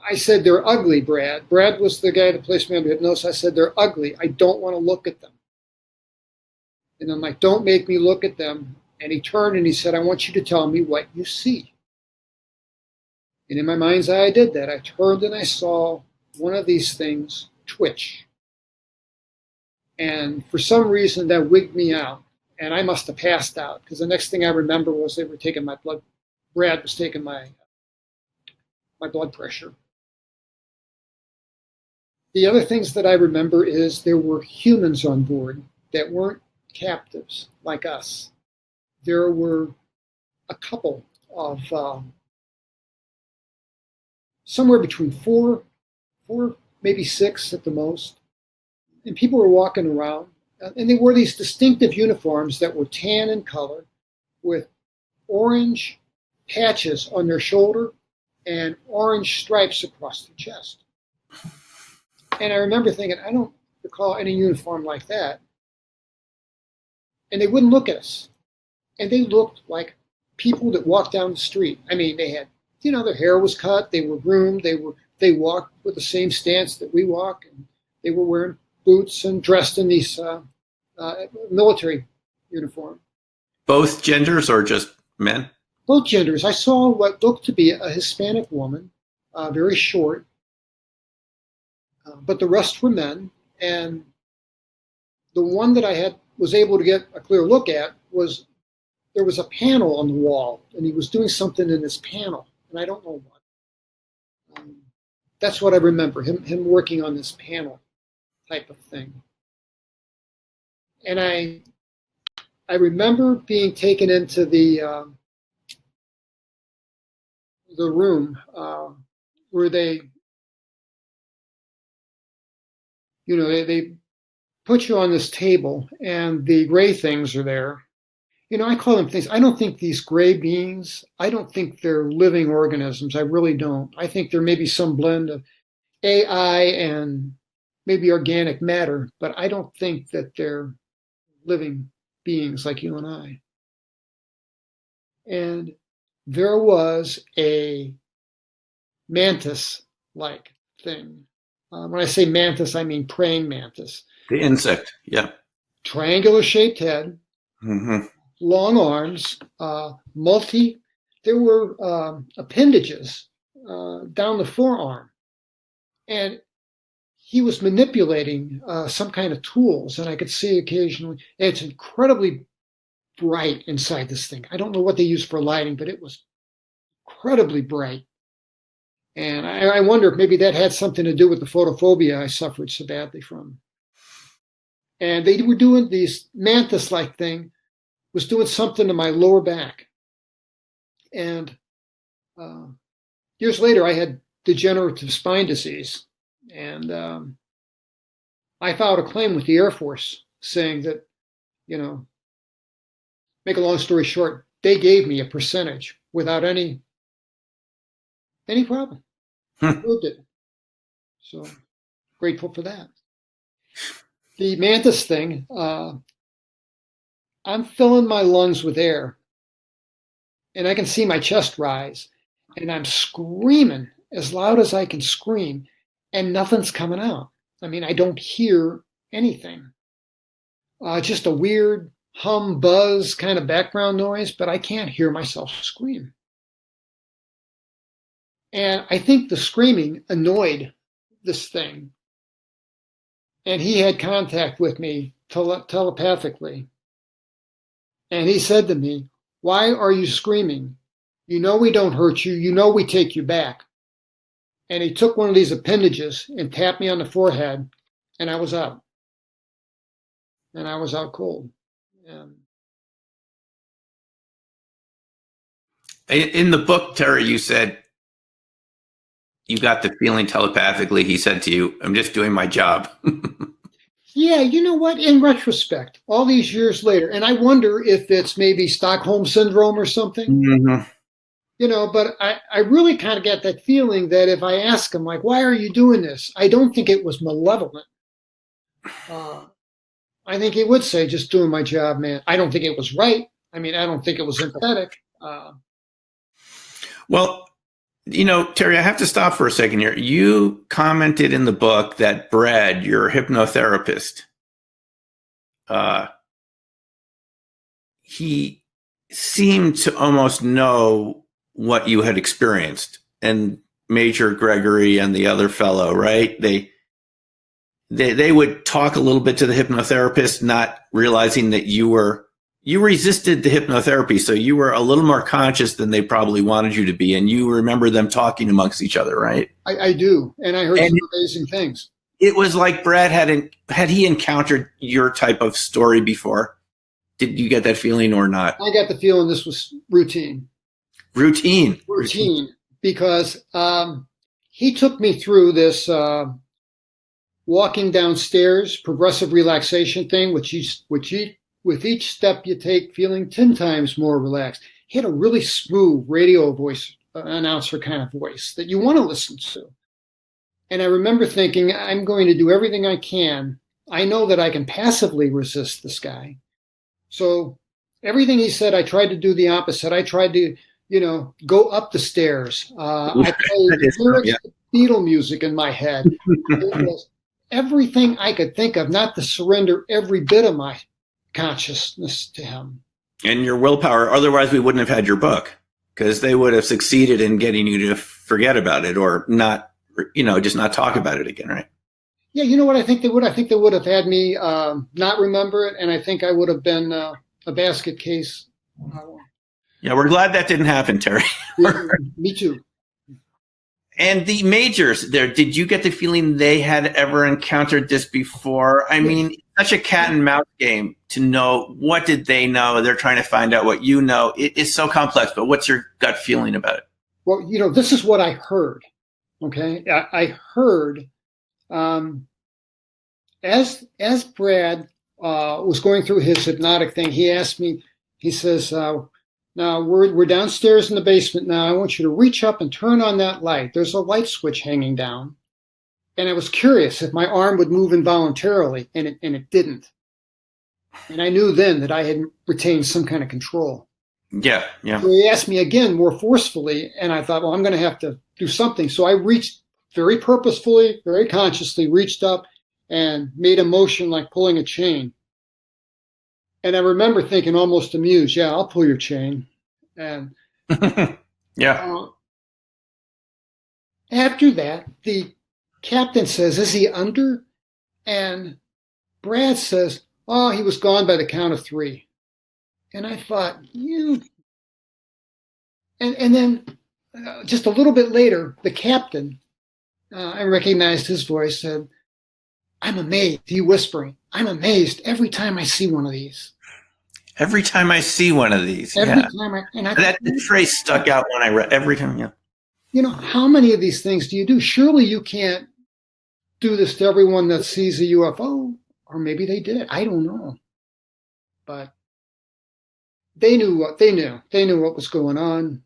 I said, they're ugly, Brad. Brad was the guy that placed me under hypnosis. I said, they're ugly. I don't want to look at them. And I'm like, don't make me look at them. And he turned and he said, I want you to tell me what you see. And in my mind's eye, I did that. I turned and I saw one of these things twitch. And for some reason, that wigged me out. And I must have passed out, because the next thing I remember was they were taking my blood. Brad was taking my blood pressure. The other things that I remember is there were humans on board that weren't captives like us. There were a couple of somewhere between four, maybe six at the most. And people were walking around, and they wore these distinctive uniforms that were tan in color with orange patches on their shoulder and orange stripes across their chest. And I remember thinking, I don't recall any uniform like that. And they wouldn't look at us. And they looked like people that walked down the street. I mean, they had, their hair was cut, they were groomed, they walked with the same stance that we walk, and they were wearing boots and dressed in these military uniform. Both genders or just men? Both genders. I saw what looked to be a Hispanic woman, very short, but the rest were men. And the one that I was able to get a clear look at was there was a panel on the wall, and he was doing something in this panel, and I don't know what. That's what I remember, him working on this panel type of thing. And I remember being taken into the room where they put you on this table, and the gray things are there. I call them things. I don't think these gray beings, I don't think they're living organisms. I really don't. I think there may be some blend of AI and maybe organic matter, but I don't think that they're living beings like you and I. And there was a mantis-like thing. When I say mantis, I mean praying mantis. The insect, yeah. Triangular-shaped head, long arms, there were appendages down the forearm. And he was manipulating some kind of tools, and I could see occasionally, it's incredibly bright inside this thing. I don't know what they use for lighting, but it was incredibly bright. And I wonder if maybe that had something to do with the photophobia I suffered so badly from. And they were doing these mantis-like thing, was doing something to my lower back. And years later, I had degenerative spine disease. And I filed a claim with the Air Force saying that, make a long story short, they gave me a percentage without any problem. Proved it. So grateful for that. The mantis thing, I'm filling my lungs with air, and I can see my chest rise, and I'm screaming as loud as I can scream, and nothing's coming out. I mean, I don't hear anything. Just a weird hum, buzz kind of background noise, but I can't hear myself scream. And I think the screaming annoyed this thing. And he had contact with me telepathically. And he said to me, "Why are you screaming? You know we don't hurt you. You know we take you back." And he took one of these appendages and tapped me on the forehead, and I was out. And I was out cold. In the book, Terry, you said you got the feeling telepathically. He said to you, "I'm just doing my job." Yeah, you know what? In retrospect, all these years later, and I wonder if it's maybe Stockholm syndrome or something. But I really kind of get that feeling that if I ask him, like, "Why are you doing this?" I don't think it was malevolent. I think he would say, "Just doing my job, man." I don't think it was right. I mean, I don't think it was empathetic. Well, Terry, I have to stop for a second here. You commented in the book that Brad, your hypnotherapist, he seemed to almost know what you had experienced, and Major Gregory and the other fellow, right? They would talk a little bit to the hypnotherapist, not realizing that you resisted the hypnotherapy, so you were a little more conscious than they probably wanted you to be, and you remember them talking amongst each other, right? I do, and I heard some amazing things. It was like Brad had he encountered your type of story before? Did you get that feeling or not? I got the feeling this was routine. Routine, because he took me through this walking downstairs, progressive relaxation thing, which with each step you take, feeling 10 times more relaxed. He had a really smooth radio voice, announcer kind of voice that you want to listen to. And I remember thinking, I'm going to do everything I can. I know that I can passively resist this guy. So everything he said, I tried to do the opposite. I tried to, go up the stairs. I played Beatle music in my head. everything I could think of not to surrender every bit of my consciousness to him. And your willpower, otherwise we wouldn't have had your book, because they would have succeeded in getting you to forget about it or not, just not talk about it again, right? Yeah, you know what I think they would? I think they would have had me not remember it, and I think I would have been a basket case. Yeah, we're glad that didn't happen, Terry. Yeah, me too. And the majors there, did you get the feeling they had ever encountered this before? I mean, such a cat and mouse game to know what did they know. They're trying to find out what you know. It is so complex, but what's your gut feeling about it? Well, this is what I heard. Okay. I heard as Brad was going through his hypnotic thing, he asked me, he says, now we're downstairs in the basement now. I want you to reach up and turn on that light. There's a light switch hanging down. And I was curious if my arm would move involuntarily, and it didn't. And I knew then that I had retained some kind of control. Yeah. So he asked me again more forcefully, and I thought, well, I'm going to have to do something. So I reached very purposefully, very consciously, reached up and made a motion like pulling a chain. And I remember thinking, almost amused, yeah, I'll pull your chain. And yeah. After that, the captain says, is he under? And Brad says, oh, he was gone by the count of 3. And I thought, and then just a little bit later, the captain, I recognized his voice, said, I'm amazed. He whispering, I'm amazed every time I see one of these. Every time I see one of these. Every time that phrase stuck out when I read every time. Yeah. How many of these things do you do? Surely you can't do this to everyone that sees a UFO, or maybe they did. I don't know. But they knew what they knew. They knew what was going on.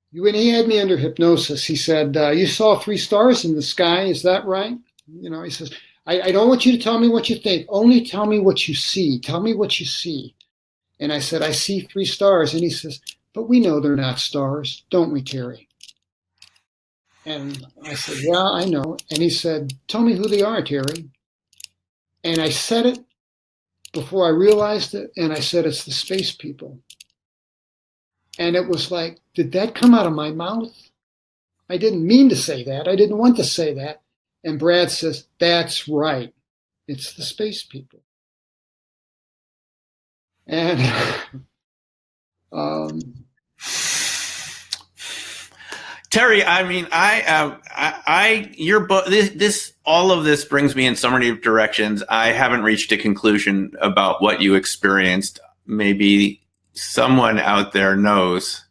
When he had me under hypnosis, he said, you saw 3 stars in the sky. Is that right? He says, I don't want you to tell me what you think. Only tell me what you see. Tell me what you see. And I said, I see 3 stars. And he says, but we know they're not stars, don't we, Terry? And I said, yeah, I know. And he said, tell me who they are, Terry. And I said it before I realized it. And I said, it's the space people. And it was like, did that come out of my mouth? I didn't mean to say that. I didn't want to say that. And Brad says, that's right. It's the space people. And Terry, I mean, your book, all of this brings me in so many directions. I haven't reached a conclusion about what you experienced. Maybe someone out there knows,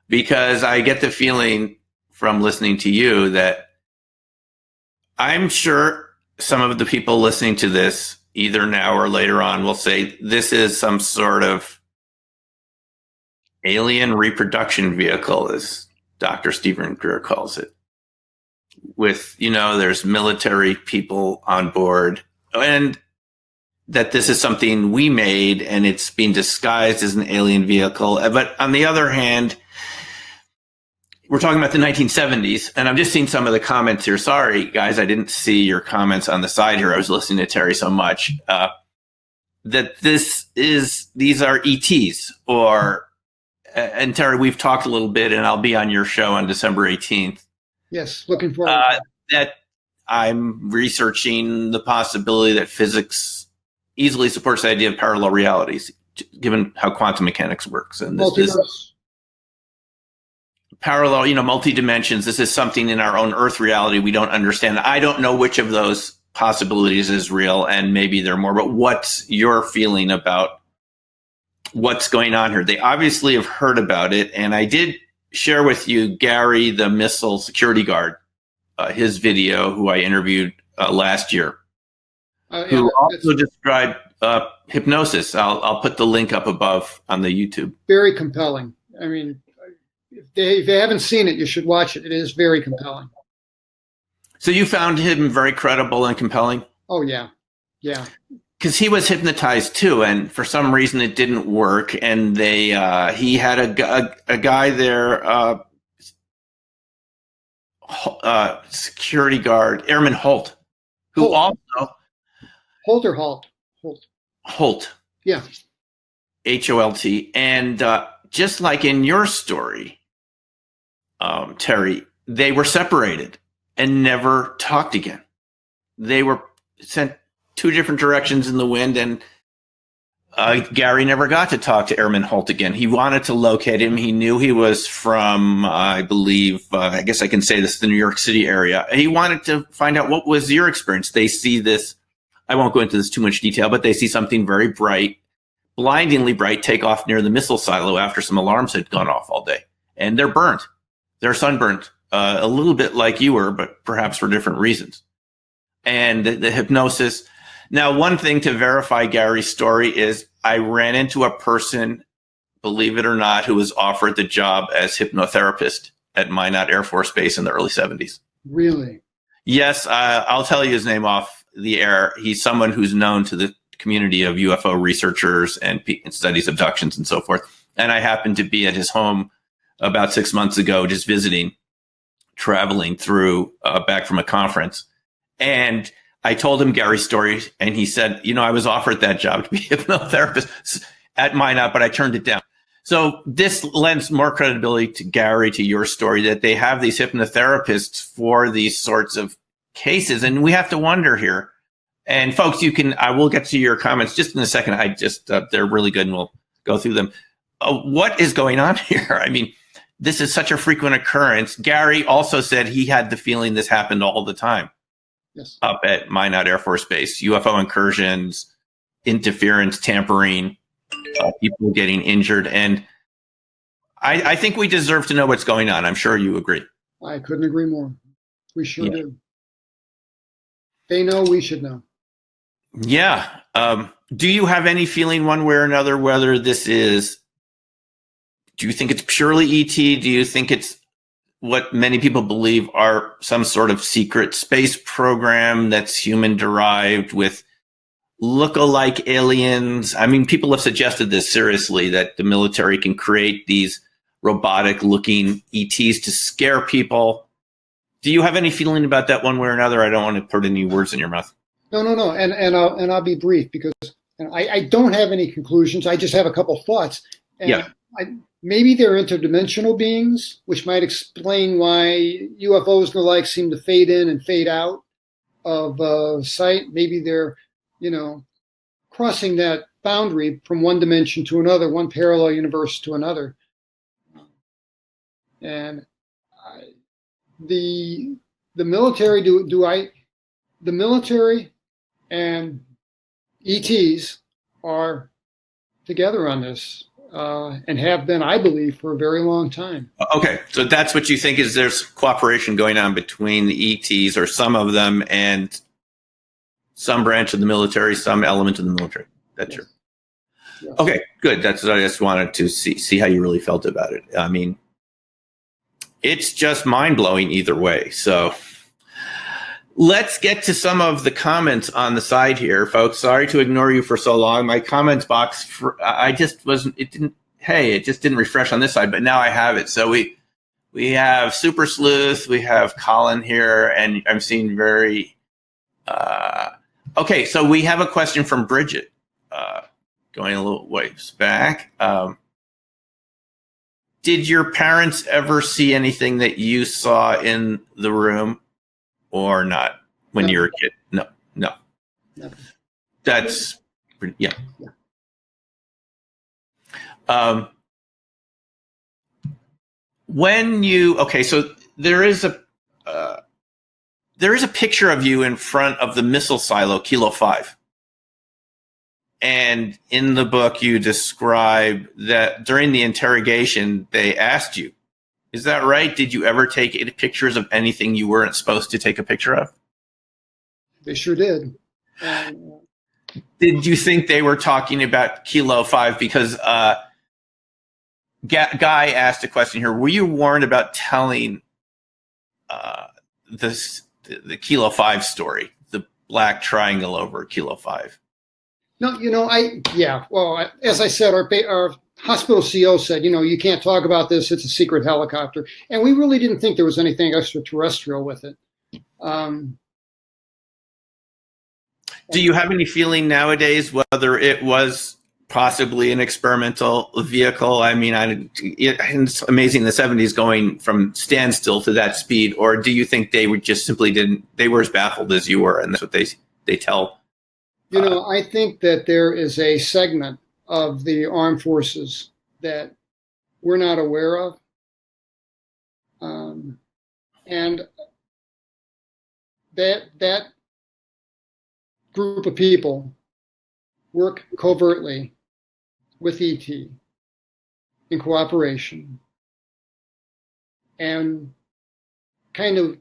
because I get the feeling from listening to you that I'm sure some of the people listening to this, either now or later on, will say this is some sort of alien reproduction vehicle, as Dr. Stephen Greer calls it. With, there's military people on board, and that this is something we made and it's being disguised as an alien vehicle. But on the other hand, we're talking about the 1970s, and I'm just seeing some of the comments here. Sorry, guys, I didn't see your comments on the side here. I was listening to Terry so much. That these are ETs, and Terry, we've talked a little bit, and I'll be on your show on December 18th. Yes, looking forward. That I'm researching the possibility that physics easily supports the idea of parallel realities, given how quantum mechanics works. And this is parallel, multi-dimensions. This is something in our own Earth reality we don't understand. I don't know which of those possibilities is real, and maybe there are more, but what's your feeling about what's going on here? They obviously have heard about it, and I did share with you Gary, the missile security guard, his video, who I interviewed last year, who also described hypnosis. I'll put the link up above on the YouTube. Very compelling. I mean, if they haven't seen it, you should watch it. It is very compelling. So you found him very credible and compelling? Oh, yeah. Yeah. Because he was hypnotized too, and for some reason it didn't work. And he had a guy there security guard, Airman Holt, who Holt. also Holt or Halt? Holt. Holt, Yeah. Holt, and just like in your story, Terry, they were separated and never talked again. They were sent two different directions in the wind, and Gary never got to talk to Airman Holt again. He wanted to locate him. He knew he was from, I believe, I guess I can say this, the New York City area. He wanted to find out what was your experience. They see this, I won't go into this too much detail, but they see something very bright, blindingly bright, take off near the missile silo after some alarms had gone off all day. And they're burnt. They're sunburnt, a little bit like you were, but perhaps for different reasons. And the hypnosis. Now, one thing to verify Gary's story is I ran into a person, believe it or not, who was offered the job as hypnotherapist at Minot Air Force Base in the early 70s. Really? Yes, I'll tell you his name off the air. He's someone who's known to the community of UFO researchers and studies abductions and so forth. And I happened to be at his home about 6 months ago, just visiting, traveling through back from a conference. And I told him Gary's story, and he said, I was offered that job to be a hypnotherapist at Minot, but I turned it down. So this lends more credibility to Gary, to your story, that they have these hypnotherapists for these sorts of cases. And we have to wonder here. And folks, I will get to your comments just in a second. They're really good, and we'll go through them. What is going on here? I mean, this is such a frequent occurrence. Gary also said he had the feeling this happened all the time. Yes. Up at Minot Air Force Base, UFO incursions, interference, tampering, people getting injured. And I think we deserve to know what's going on. I'm sure you agree. I couldn't agree more. We sure do. They know, we should know. Yeah. Do you have any feeling one way or another whether this is, do you think it's purely ET? Do you think it's what many people believe are some sort of secret space program that's human derived with look-alike aliens? I mean, people have suggested this seriously, that the military can create these robotic looking ETs to scare people. Do you have any feeling about that one way or another? I don't want to put any words in your mouth. No. And I'll be brief, because I don't have any conclusions. I just have a couple thoughts. And yeah. Maybe they're interdimensional beings, which might explain why UFOs and the like seem to fade in and fade out of sight. Maybe they're, crossing that boundary from one dimension to another, one parallel universe to another. And the military, the military and ETs are together on this. And have been, I believe, for a very long time. Okay, so that's what you think is there's cooperation going on between the ETs, or some of them, and some branch of the military, some element of the military. That's true. Yes. Okay, good. That's what I just wanted to see how you really felt about it. I mean, it's just mind-blowing either way. So let's get to some of the comments on the side here, folks. Sorry to ignore you for so long. My comments box, it just didn't refresh on this side, but now I have it. So we have Super Sleuth, we have Colin here, and I'm seeing okay, so we have a question from Bridget, going a little ways back. Did your parents ever see anything that you saw in the room? Or not when you were a kid? No. That's yeah. So there is a picture of you in front of the missile silo, Kilo 5. And in the book, you describe that during the interrogation, they asked you, is that right? Did you ever take pictures of anything you weren't supposed to take a picture of? They sure did. Did you think they were talking about Kilo 5? Because Guy asked a question here. Were you warned about telling the Kilo 5 story, the black triangle over Kilo 5? No, well, as I said, our hospital CO said, you can't talk about this. It's a secret helicopter. And we really didn't think there was anything extraterrestrial with it. Do you have any feeling nowadays whether it was possibly an experimental vehicle? I mean, it's amazing the 70s going from standstill to that speed, or do you think they would just simply they were as baffled as you were, and that's what they tell? I think that there is a segment of the armed forces that we're not aware of. And that group of people work covertly with ET in cooperation. And kind of,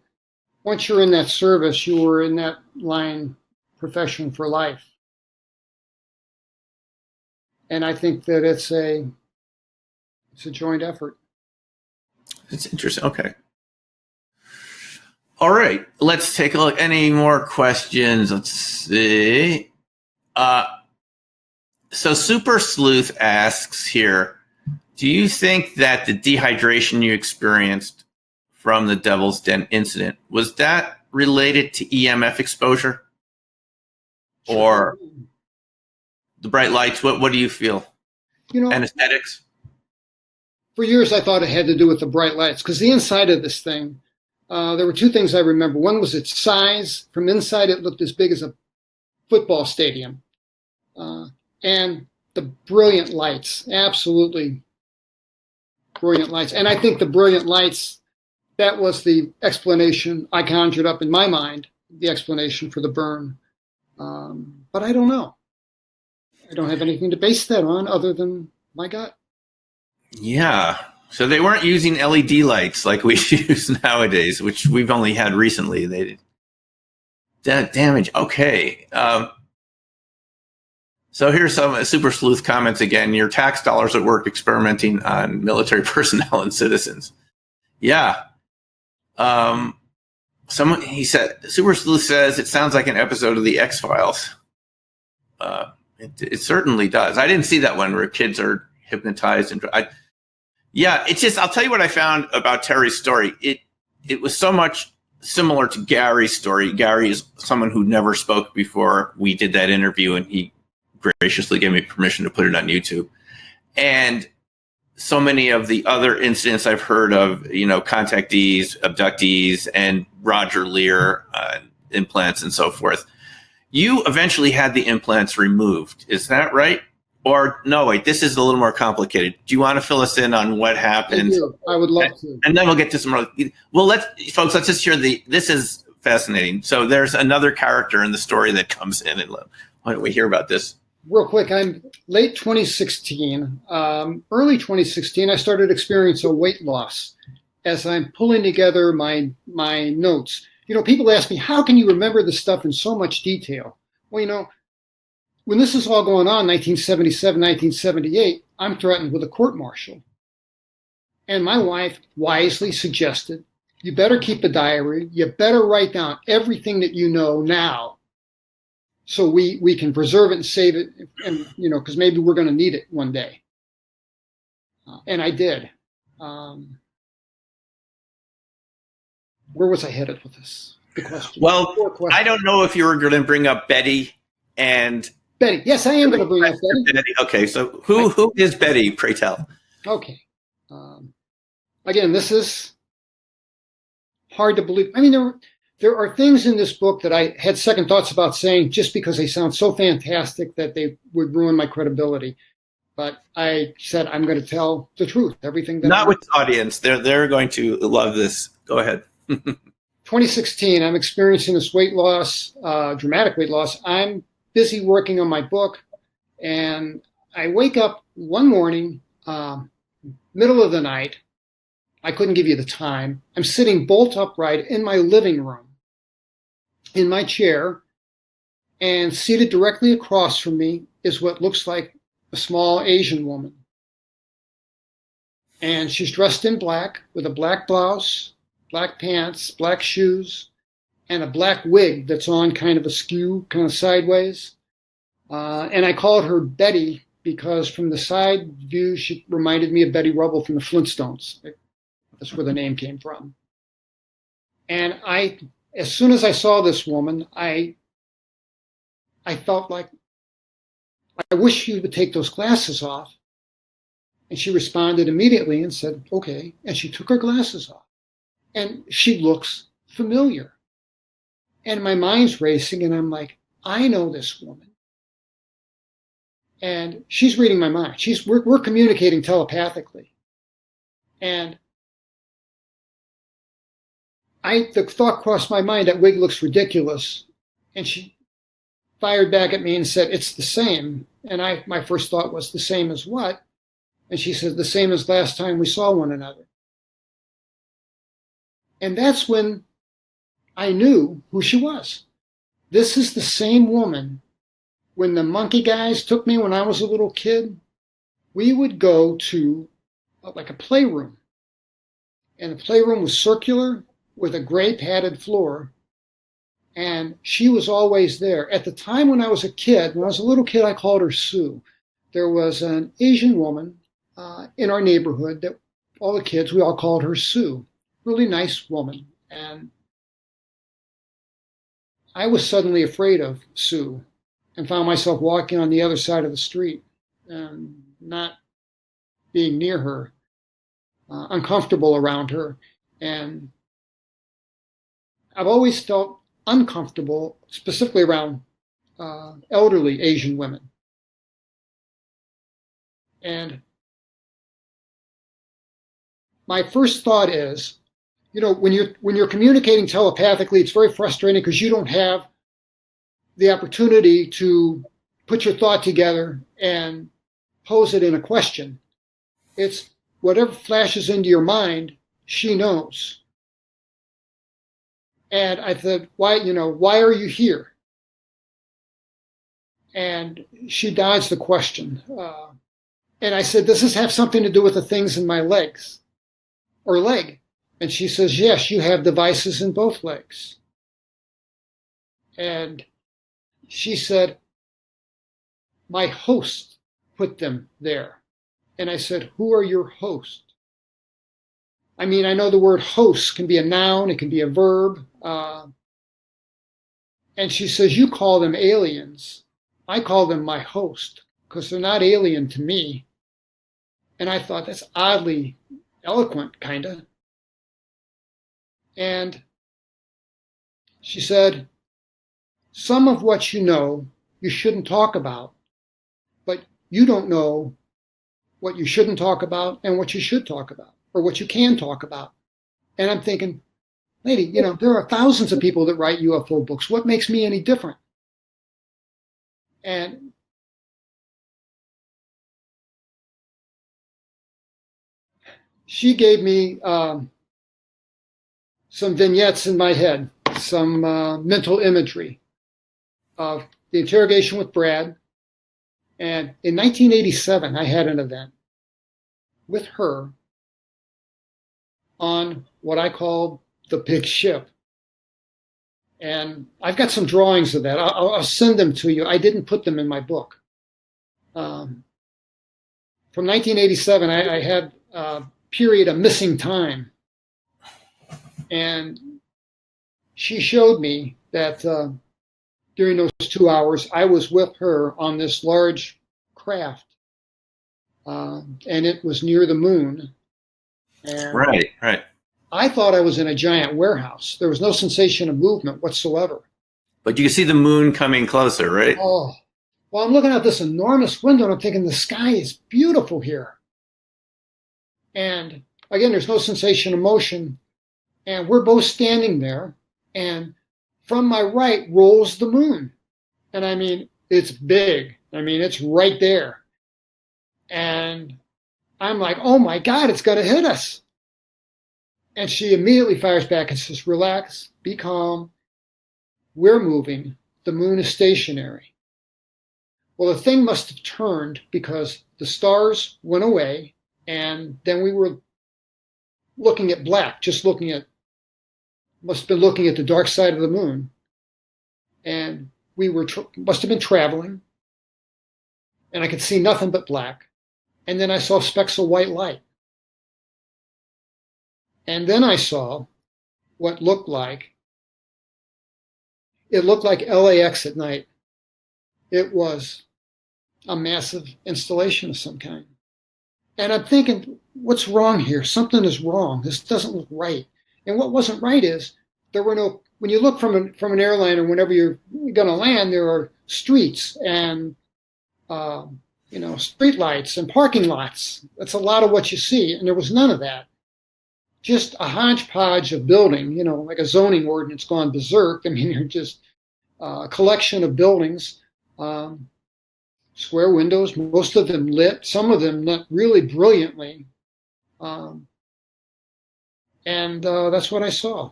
once you're in that service, you were in that line profession for life. And I think that it's a joint effort. It's interesting. Okay. All right. Let's take a look. Any more questions? Let's see. So Super Sleuth asks here, do you think that the dehydration you experienced from the Devil's Den incident, was that related to EMF exposure? Or the bright lights? What do you feel? Anesthetics? For years, I thought it had to do with the bright lights, because the inside of this thing, there were two things I remember. One was its size. From inside, it looked as big as a football stadium. And the brilliant lights, absolutely brilliant lights. And I think the brilliant lights, that was the explanation I conjured up in my mind, the explanation for the burn. But I don't know. I don't have anything to base that on other than my gut. Yeah. So they weren't using LED lights like we use nowadays, which we've only had recently. They did damage. Okay. So here's some Super Sleuth comments again. Your tax dollars at work experimenting on military personnel and citizens. Yeah. He said, Super Sleuth says, it sounds like an episode of the X-Files. It certainly does. I didn't see that one where kids are hypnotized. It's just, I'll tell you what I found about Terry's story. It was so much similar to Gary's story. Gary is someone who never spoke before we did that interview, and he graciously gave me permission to put it on YouTube. And so many of the other incidents I've heard of, contactees, abductees, and Roger Lear implants and so forth. You eventually had the implants removed. Is that right? Or no, wait, this is a little more complicated. Do you want to fill us in on what happened? I would love to. And then we'll get to some more. Well, let's just hear this is fascinating. So there's another character in the story that comes in, and why don't we hear about this? Real quick, I'm late 2016, early 2016, I started experiencing a weight loss as I'm pulling together my notes. People ask me, how can you remember this stuff in so much detail? Well, when this is all going on, 1977, 1978, I'm threatened with a court-martial. And my wife wisely suggested, you better keep a diary. You better write down everything that you know now, so we can preserve it and save it, and because maybe we're going to need it one day. And I did. Where was I headed with this? The question. Well, I don't know if you were going to bring up Betty and Betty. Yes, I am going to bring up Betty. Okay, so who is Betty? Pray tell. Okay. Again, this is hard to believe. I mean, there are things in this book that I had second thoughts about saying just because they sound so fantastic that they would ruin my credibility. But I said I'm going to tell the truth, everything that. Not with the audience. They're going to love this. Go ahead. 2016, I'm experiencing this weight loss, dramatic weight loss. I'm busy working on my book, and I wake up one morning, middle of the night. I couldn't give you the time. I'm sitting bolt upright in my living room, in my chair, and seated directly across from me is what looks like a small Asian woman. And she's dressed in black with a black blouse, black pants, black shoes, and a black wig that's on kind of askew, kind of sideways. And I called her Betty because from the side view, she reminded me of Betty Rubble from the Flintstones. That's where the name came from. And as soon as I saw this woman, I felt like, I wish you would take those glasses off. And she responded immediately and said, okay. And she took her glasses off. And she looks familiar. And my mind's racing, and I'm like, I know this woman. And she's reading my mind. We're communicating telepathically. And the thought crossed my mind, that wig looks ridiculous. And she fired back at me and said, it's the same. And my first thought was, the same as what? And she said, the same as last time we saw one another. And that's when I knew who she was. This is the same woman. When the monkey guys took me when I was a little kid, we would go to like a playroom. And the playroom was circular with a gray padded floor. And she was always there. At the time when I was a kid, when I was a little kid, I called her Sue. There was an Asian woman in our neighborhood that all the kids, we all called her Sue. Really nice woman. And I was suddenly afraid of Sue and found myself walking on the other side of the street and not being near her, uncomfortable around her. And I've always felt uncomfortable, specifically around elderly Asian women. And my first thought is, when you're communicating telepathically, it's very frustrating because you don't have the opportunity to put your thought together and pose it in a question. It's whatever flashes into your mind, she knows. And I said, why are you here? And she dodged the question. And I said, does this have something to do with the things in my legs or leg? And she says, yes, you have devices in both legs. And she said, my host put them there. And I said, who are your hosts? I mean, I know the word host can be a noun, it can be a verb. And she says, you call them aliens. I call them my host because they're not alien to me. And I thought, that's oddly eloquent, kind of. And she said, some of what you know, you shouldn't talk about, but you don't know what you shouldn't talk about and what you should talk about, or what you can talk about. And I'm thinking, lady, there are thousands of people that write UFO books. What makes me any different? And she gave me some vignettes in my head, some mental imagery of the interrogation with Brad. And in 1987, I had an event with her on what I called the big ship. And I've got some drawings of that. I'll send them to you. I didn't put them in my book. From 1987, I had a period of missing time. And she showed me that during those 2 hours, I was with her on this large craft. And it was near the moon. And Right. I thought I was in a giant warehouse. There was no sensation of movement whatsoever. But you can see the moon coming closer, right? Oh, well, I'm looking out this enormous window and I'm thinking the sky is beautiful here. And again, there's no sensation of motion. And we're both standing there. And from my right rolls the moon. And I mean, it's big. I mean, it's right there. And I'm like, oh my God, it's going to hit us. And she immediately fires back and says, relax, be calm. We're moving. The moon is stationary. Well, the thing must have turned because the stars went away. And then we were looking at black, must have been looking at the dark side of the moon. And we must have been traveling. and I could see nothing but black. And then I saw specks of white light. And then I saw what it looked like LAX at night. It was a massive installation of some kind. And I'm thinking, what's wrong here? Something is wrong. This doesn't look right. And what wasn't right is there were no, when you look from an airliner, whenever you're going to land, there are streets and, street lights and parking lots. That's a lot of what you see. And there was none of that. Just a hodgepodge of building, like a zoning ordinance gone berserk. I mean, they're just a collection of buildings, square windows, most of them lit, some of them not really brilliantly. And that's what I saw.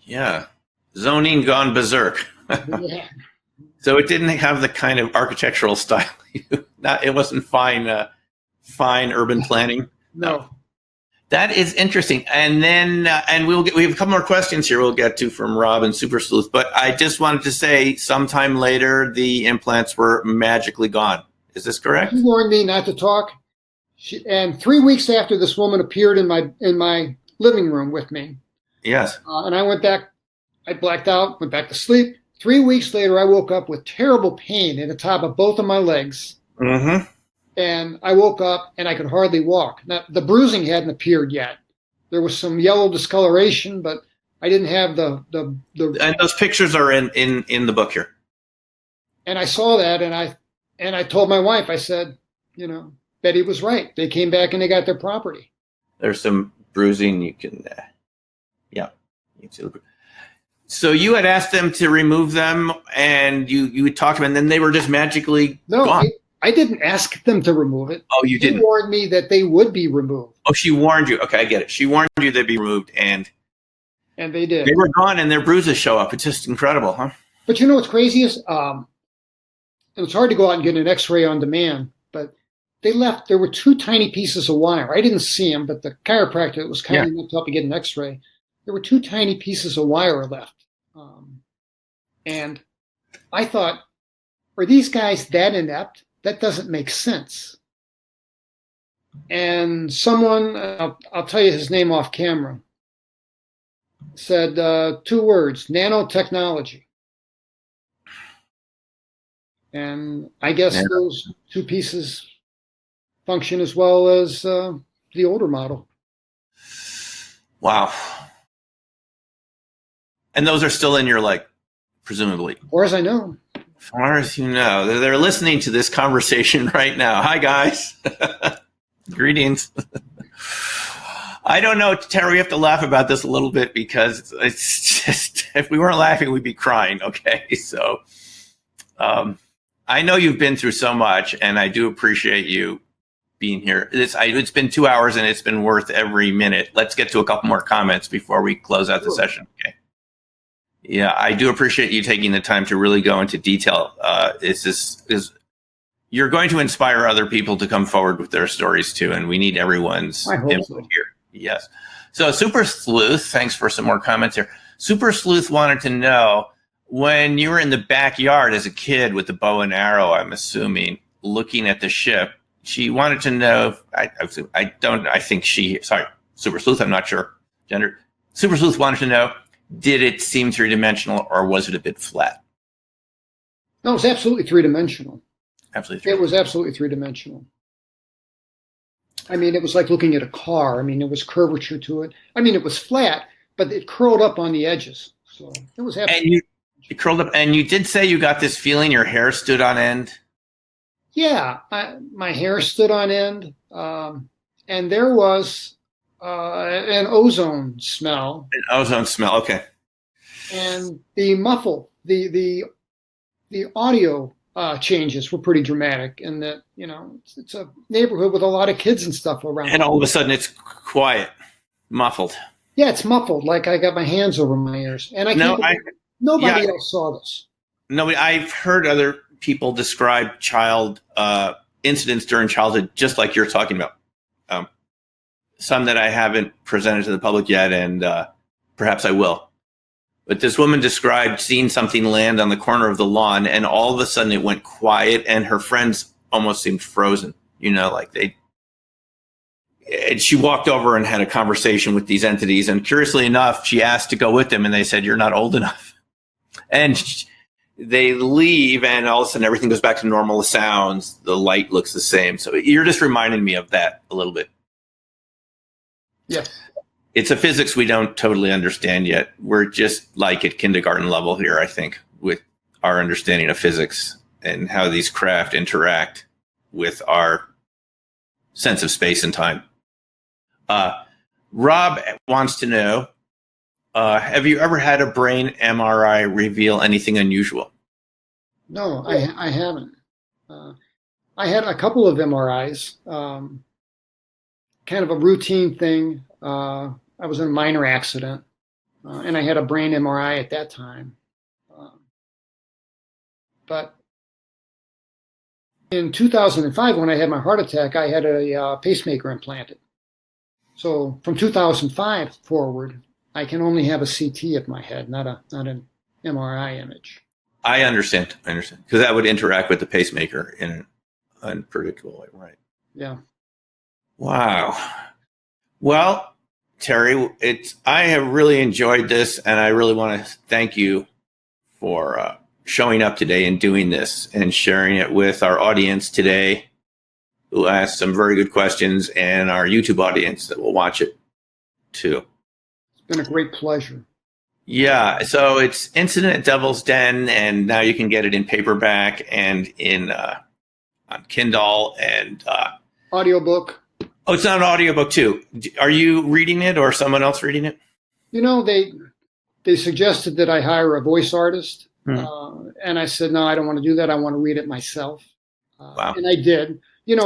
Yeah. Zoning gone berserk. Yeah. So it didn't have the kind of architectural style. It wasn't fine urban planning. No. That is interesting. And then, we have a couple more questions here we'll get to from Rob and Super Sleuth. But I just wanted to say, sometime later, the implants were magically gone. Is this correct? She warned me not to talk. And 3 weeks after this woman appeared in my living room with me. Yes. And I went back. I blacked out, went back to sleep. 3 weeks later, I woke up with terrible pain in the top of both of my legs. Mm-hmm. And I woke up and I could hardly walk. Now, the bruising hadn't appeared yet. There was some yellow discoloration, but I didn't have the. And those pictures are in the book here. And I saw that, and I told my wife, I said, Betty was right. They came back and they got their property. There's some bruising. You can, you can see the. So you had asked them to remove them, and you talked to them, and then they were just magically gone. I didn't ask them to remove it. Oh, you didn't? She warned me that they would be removed. Oh, she warned you. Okay, I get it. She warned you they'd be removed, and they did. They were gone, and their bruises show up. It's just incredible, huh? But what's crazy is, it's hard to go out and get an X-ray on demand, but they left. There were 2 tiny pieces of wire. I didn't see them, but the chiropractor that was kind enough to help me get an X-ray. There were 2 tiny pieces of wire left, and I thought, are these guys that inept? That doesn't make sense. And someone, I'll tell you his name off camera, said 2 words, nanotechnology. And I guess those 2 pieces function as well as the older model. Wow. And those are still in your leg, presumably. Or as I know. As far as you know, they're listening to this conversation right now. Hi, guys. Greetings. I don't know, Tara, we have to laugh about this a little bit because it's just, if we weren't laughing, we'd be crying, okay? So I know you've been through so much, and I do appreciate you being here. It's been 2 hours, and it's been worth every minute. Let's get to a couple more comments before we close out the session, okay? Yeah, I do appreciate you taking the time to really go into detail. You're going to inspire other people to come forward with their stories too, and we need everyone's input here. Yes. So Super Sleuth, thanks for some more comments here. Super Sleuth wanted to know, when you were in the backyard as a kid with the bow and arrow, I'm assuming, looking at the ship, she wanted to know, Super Sleuth, I'm not sure gender. Super Sleuth wanted to know, did it seem 3-dimensional or was it a bit flat? No, it was absolutely 3-dimensional. Absolutely. It was absolutely 3-dimensional. I mean, it was like looking at a car. I mean, there was curvature to it. I mean, it was flat, but it curled up on the edges. So it was absolutely. And you curled up, and you did say you got this feeling your hair stood on end. Yeah, my hair stood on end, and there was an ozone smell. An ozone smell, okay. And the muffle, the audio changes were pretty dramatic, in that it's a neighborhood with a lot of kids and stuff around. And all of a sudden, it's quiet, muffled. Yeah, it's muffled, like I got my hands over my ears, and nobody else saw this. No, I've heard other people describe child incidents during childhood, just like you're talking about. Some that I haven't presented to the public yet, and perhaps I will. But this woman described seeing something land on the corner of the lawn, and all of a sudden it went quiet, and her friends almost seemed frozen. And she walked over and had a conversation with these entities. And curiously enough, she asked to go with them, and they said, "You're not old enough." And they leave, and all of a sudden everything goes back to normal. The sounds, the light looks the same. So you're just reminding me of that a little bit. Yes. It's a physics we don't totally understand yet. We're just like at kindergarten level here, I think, with our understanding of physics and how these craft interact with our sense of space and time. Rob wants to know, have you ever had a brain MRI reveal anything unusual? No, I haven't. I had a couple of MRIs, kind of a routine thing. I was in a minor accident, and I had a brain MRI at that time. But in 2005, when I had my heart attack, I had a pacemaker implanted. So from 2005 forward, I can only have a CT of my head, not an MRI image. I understand. Because that would interact with the pacemaker in an unpredictable way, right? Yeah. Wow. Well, Terry, I have really enjoyed this, and I really want to thank you for showing up today and doing this and sharing it with our audience today, who asked some very good questions, and our YouTube audience that will watch it too. It's been a great pleasure. Yeah, so it's Incident at Devil's Den, and now you can get it in paperback and on Kindle and audiobook. Oh, it's not an audiobook too. Are you reading it or someone else reading it? They suggested that I hire a voice artist, and I said, no, I don't want to do that. I want to read it myself. Wow. And I did,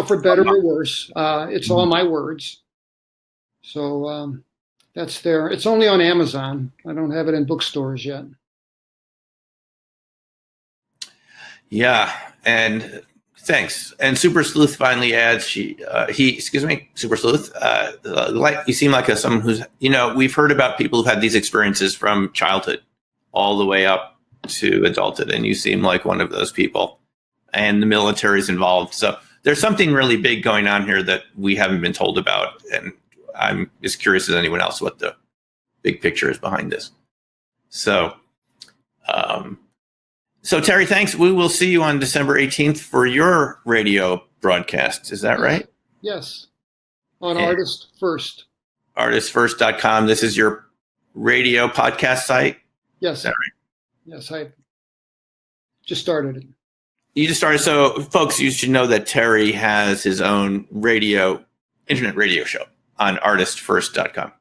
for better or worse. It's all my words. So that's there. It's only on Amazon. I don't have it in bookstores yet. Yeah, and thanks. And Super Sleuth finally adds, Super Sleuth, you seem like someone who's, we've heard about people who've had these experiences from childhood all the way up to adulthood, and you seem like one of those people. And the military's involved. So there's something really big going on here that we haven't been told about. And I'm as curious as anyone else what the big picture is behind this. So, Terry, thanks. We will see you on December 18th for your radio broadcast. Is that right? Yes. On Artist First. Artistfirst.com. This is your radio podcast site? Yes. Is that right? Yes, I just started it. You just started. So, folks, you should know that Terry has his own internet radio show on artistfirst.com.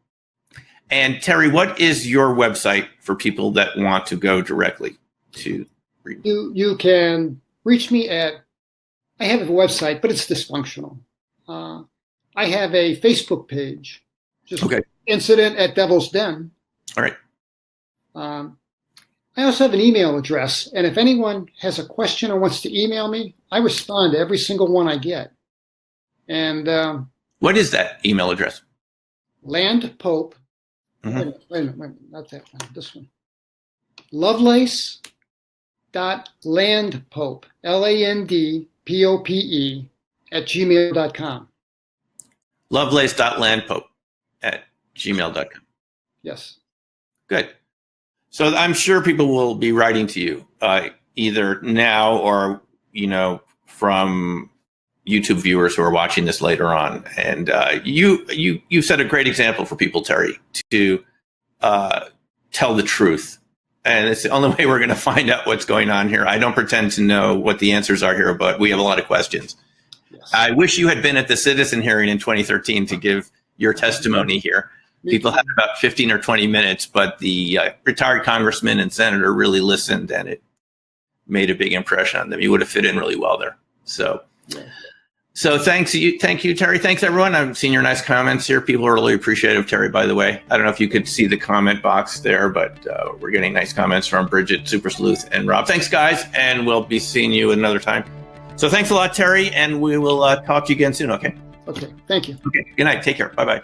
And Terry, what is your website for people that want to go directly to read? You can reach me at, I have a website, but it's dysfunctional. I have a Facebook page, just Incident at Devil's Den. All right. I also have an email address, and if anyone has a question or wants to email me, I respond to every single one I get. And what is that email address? Landpope. Wait a minute, not that one, this one. Lovelace.landpope, LANDPOPE @gmail.com. Lovelace.landpope @gmail.com. Yes. Good. So I'm sure people will be writing to you either now or, from YouTube viewers who are watching this later on. And you set a great example for people, Terry, to tell the truth. And it's the only way we're going to find out what's going on here. I don't pretend to know what the answers are here, but we have a lot of questions. Yes. I wish you had been at the citizen hearing in 2013 to give your testimony here. People had about 15 or 20 minutes, but the retired congressman and senator really listened, and it made a big impression on them. You would have fit in really well there. So thank you, Terry. Thanks, everyone. I'm seeing your nice comments here. People are really appreciative, Terry, by the way. I don't know if you could see the comment box there, but we're getting nice comments from Bridget, Super Sleuth, and Rob. Thanks, guys, and we'll be seeing you another time. So thanks a lot, Terry, and we will talk to you again soon, okay? Okay, thank you. Okay, good night. Take care. Bye-bye.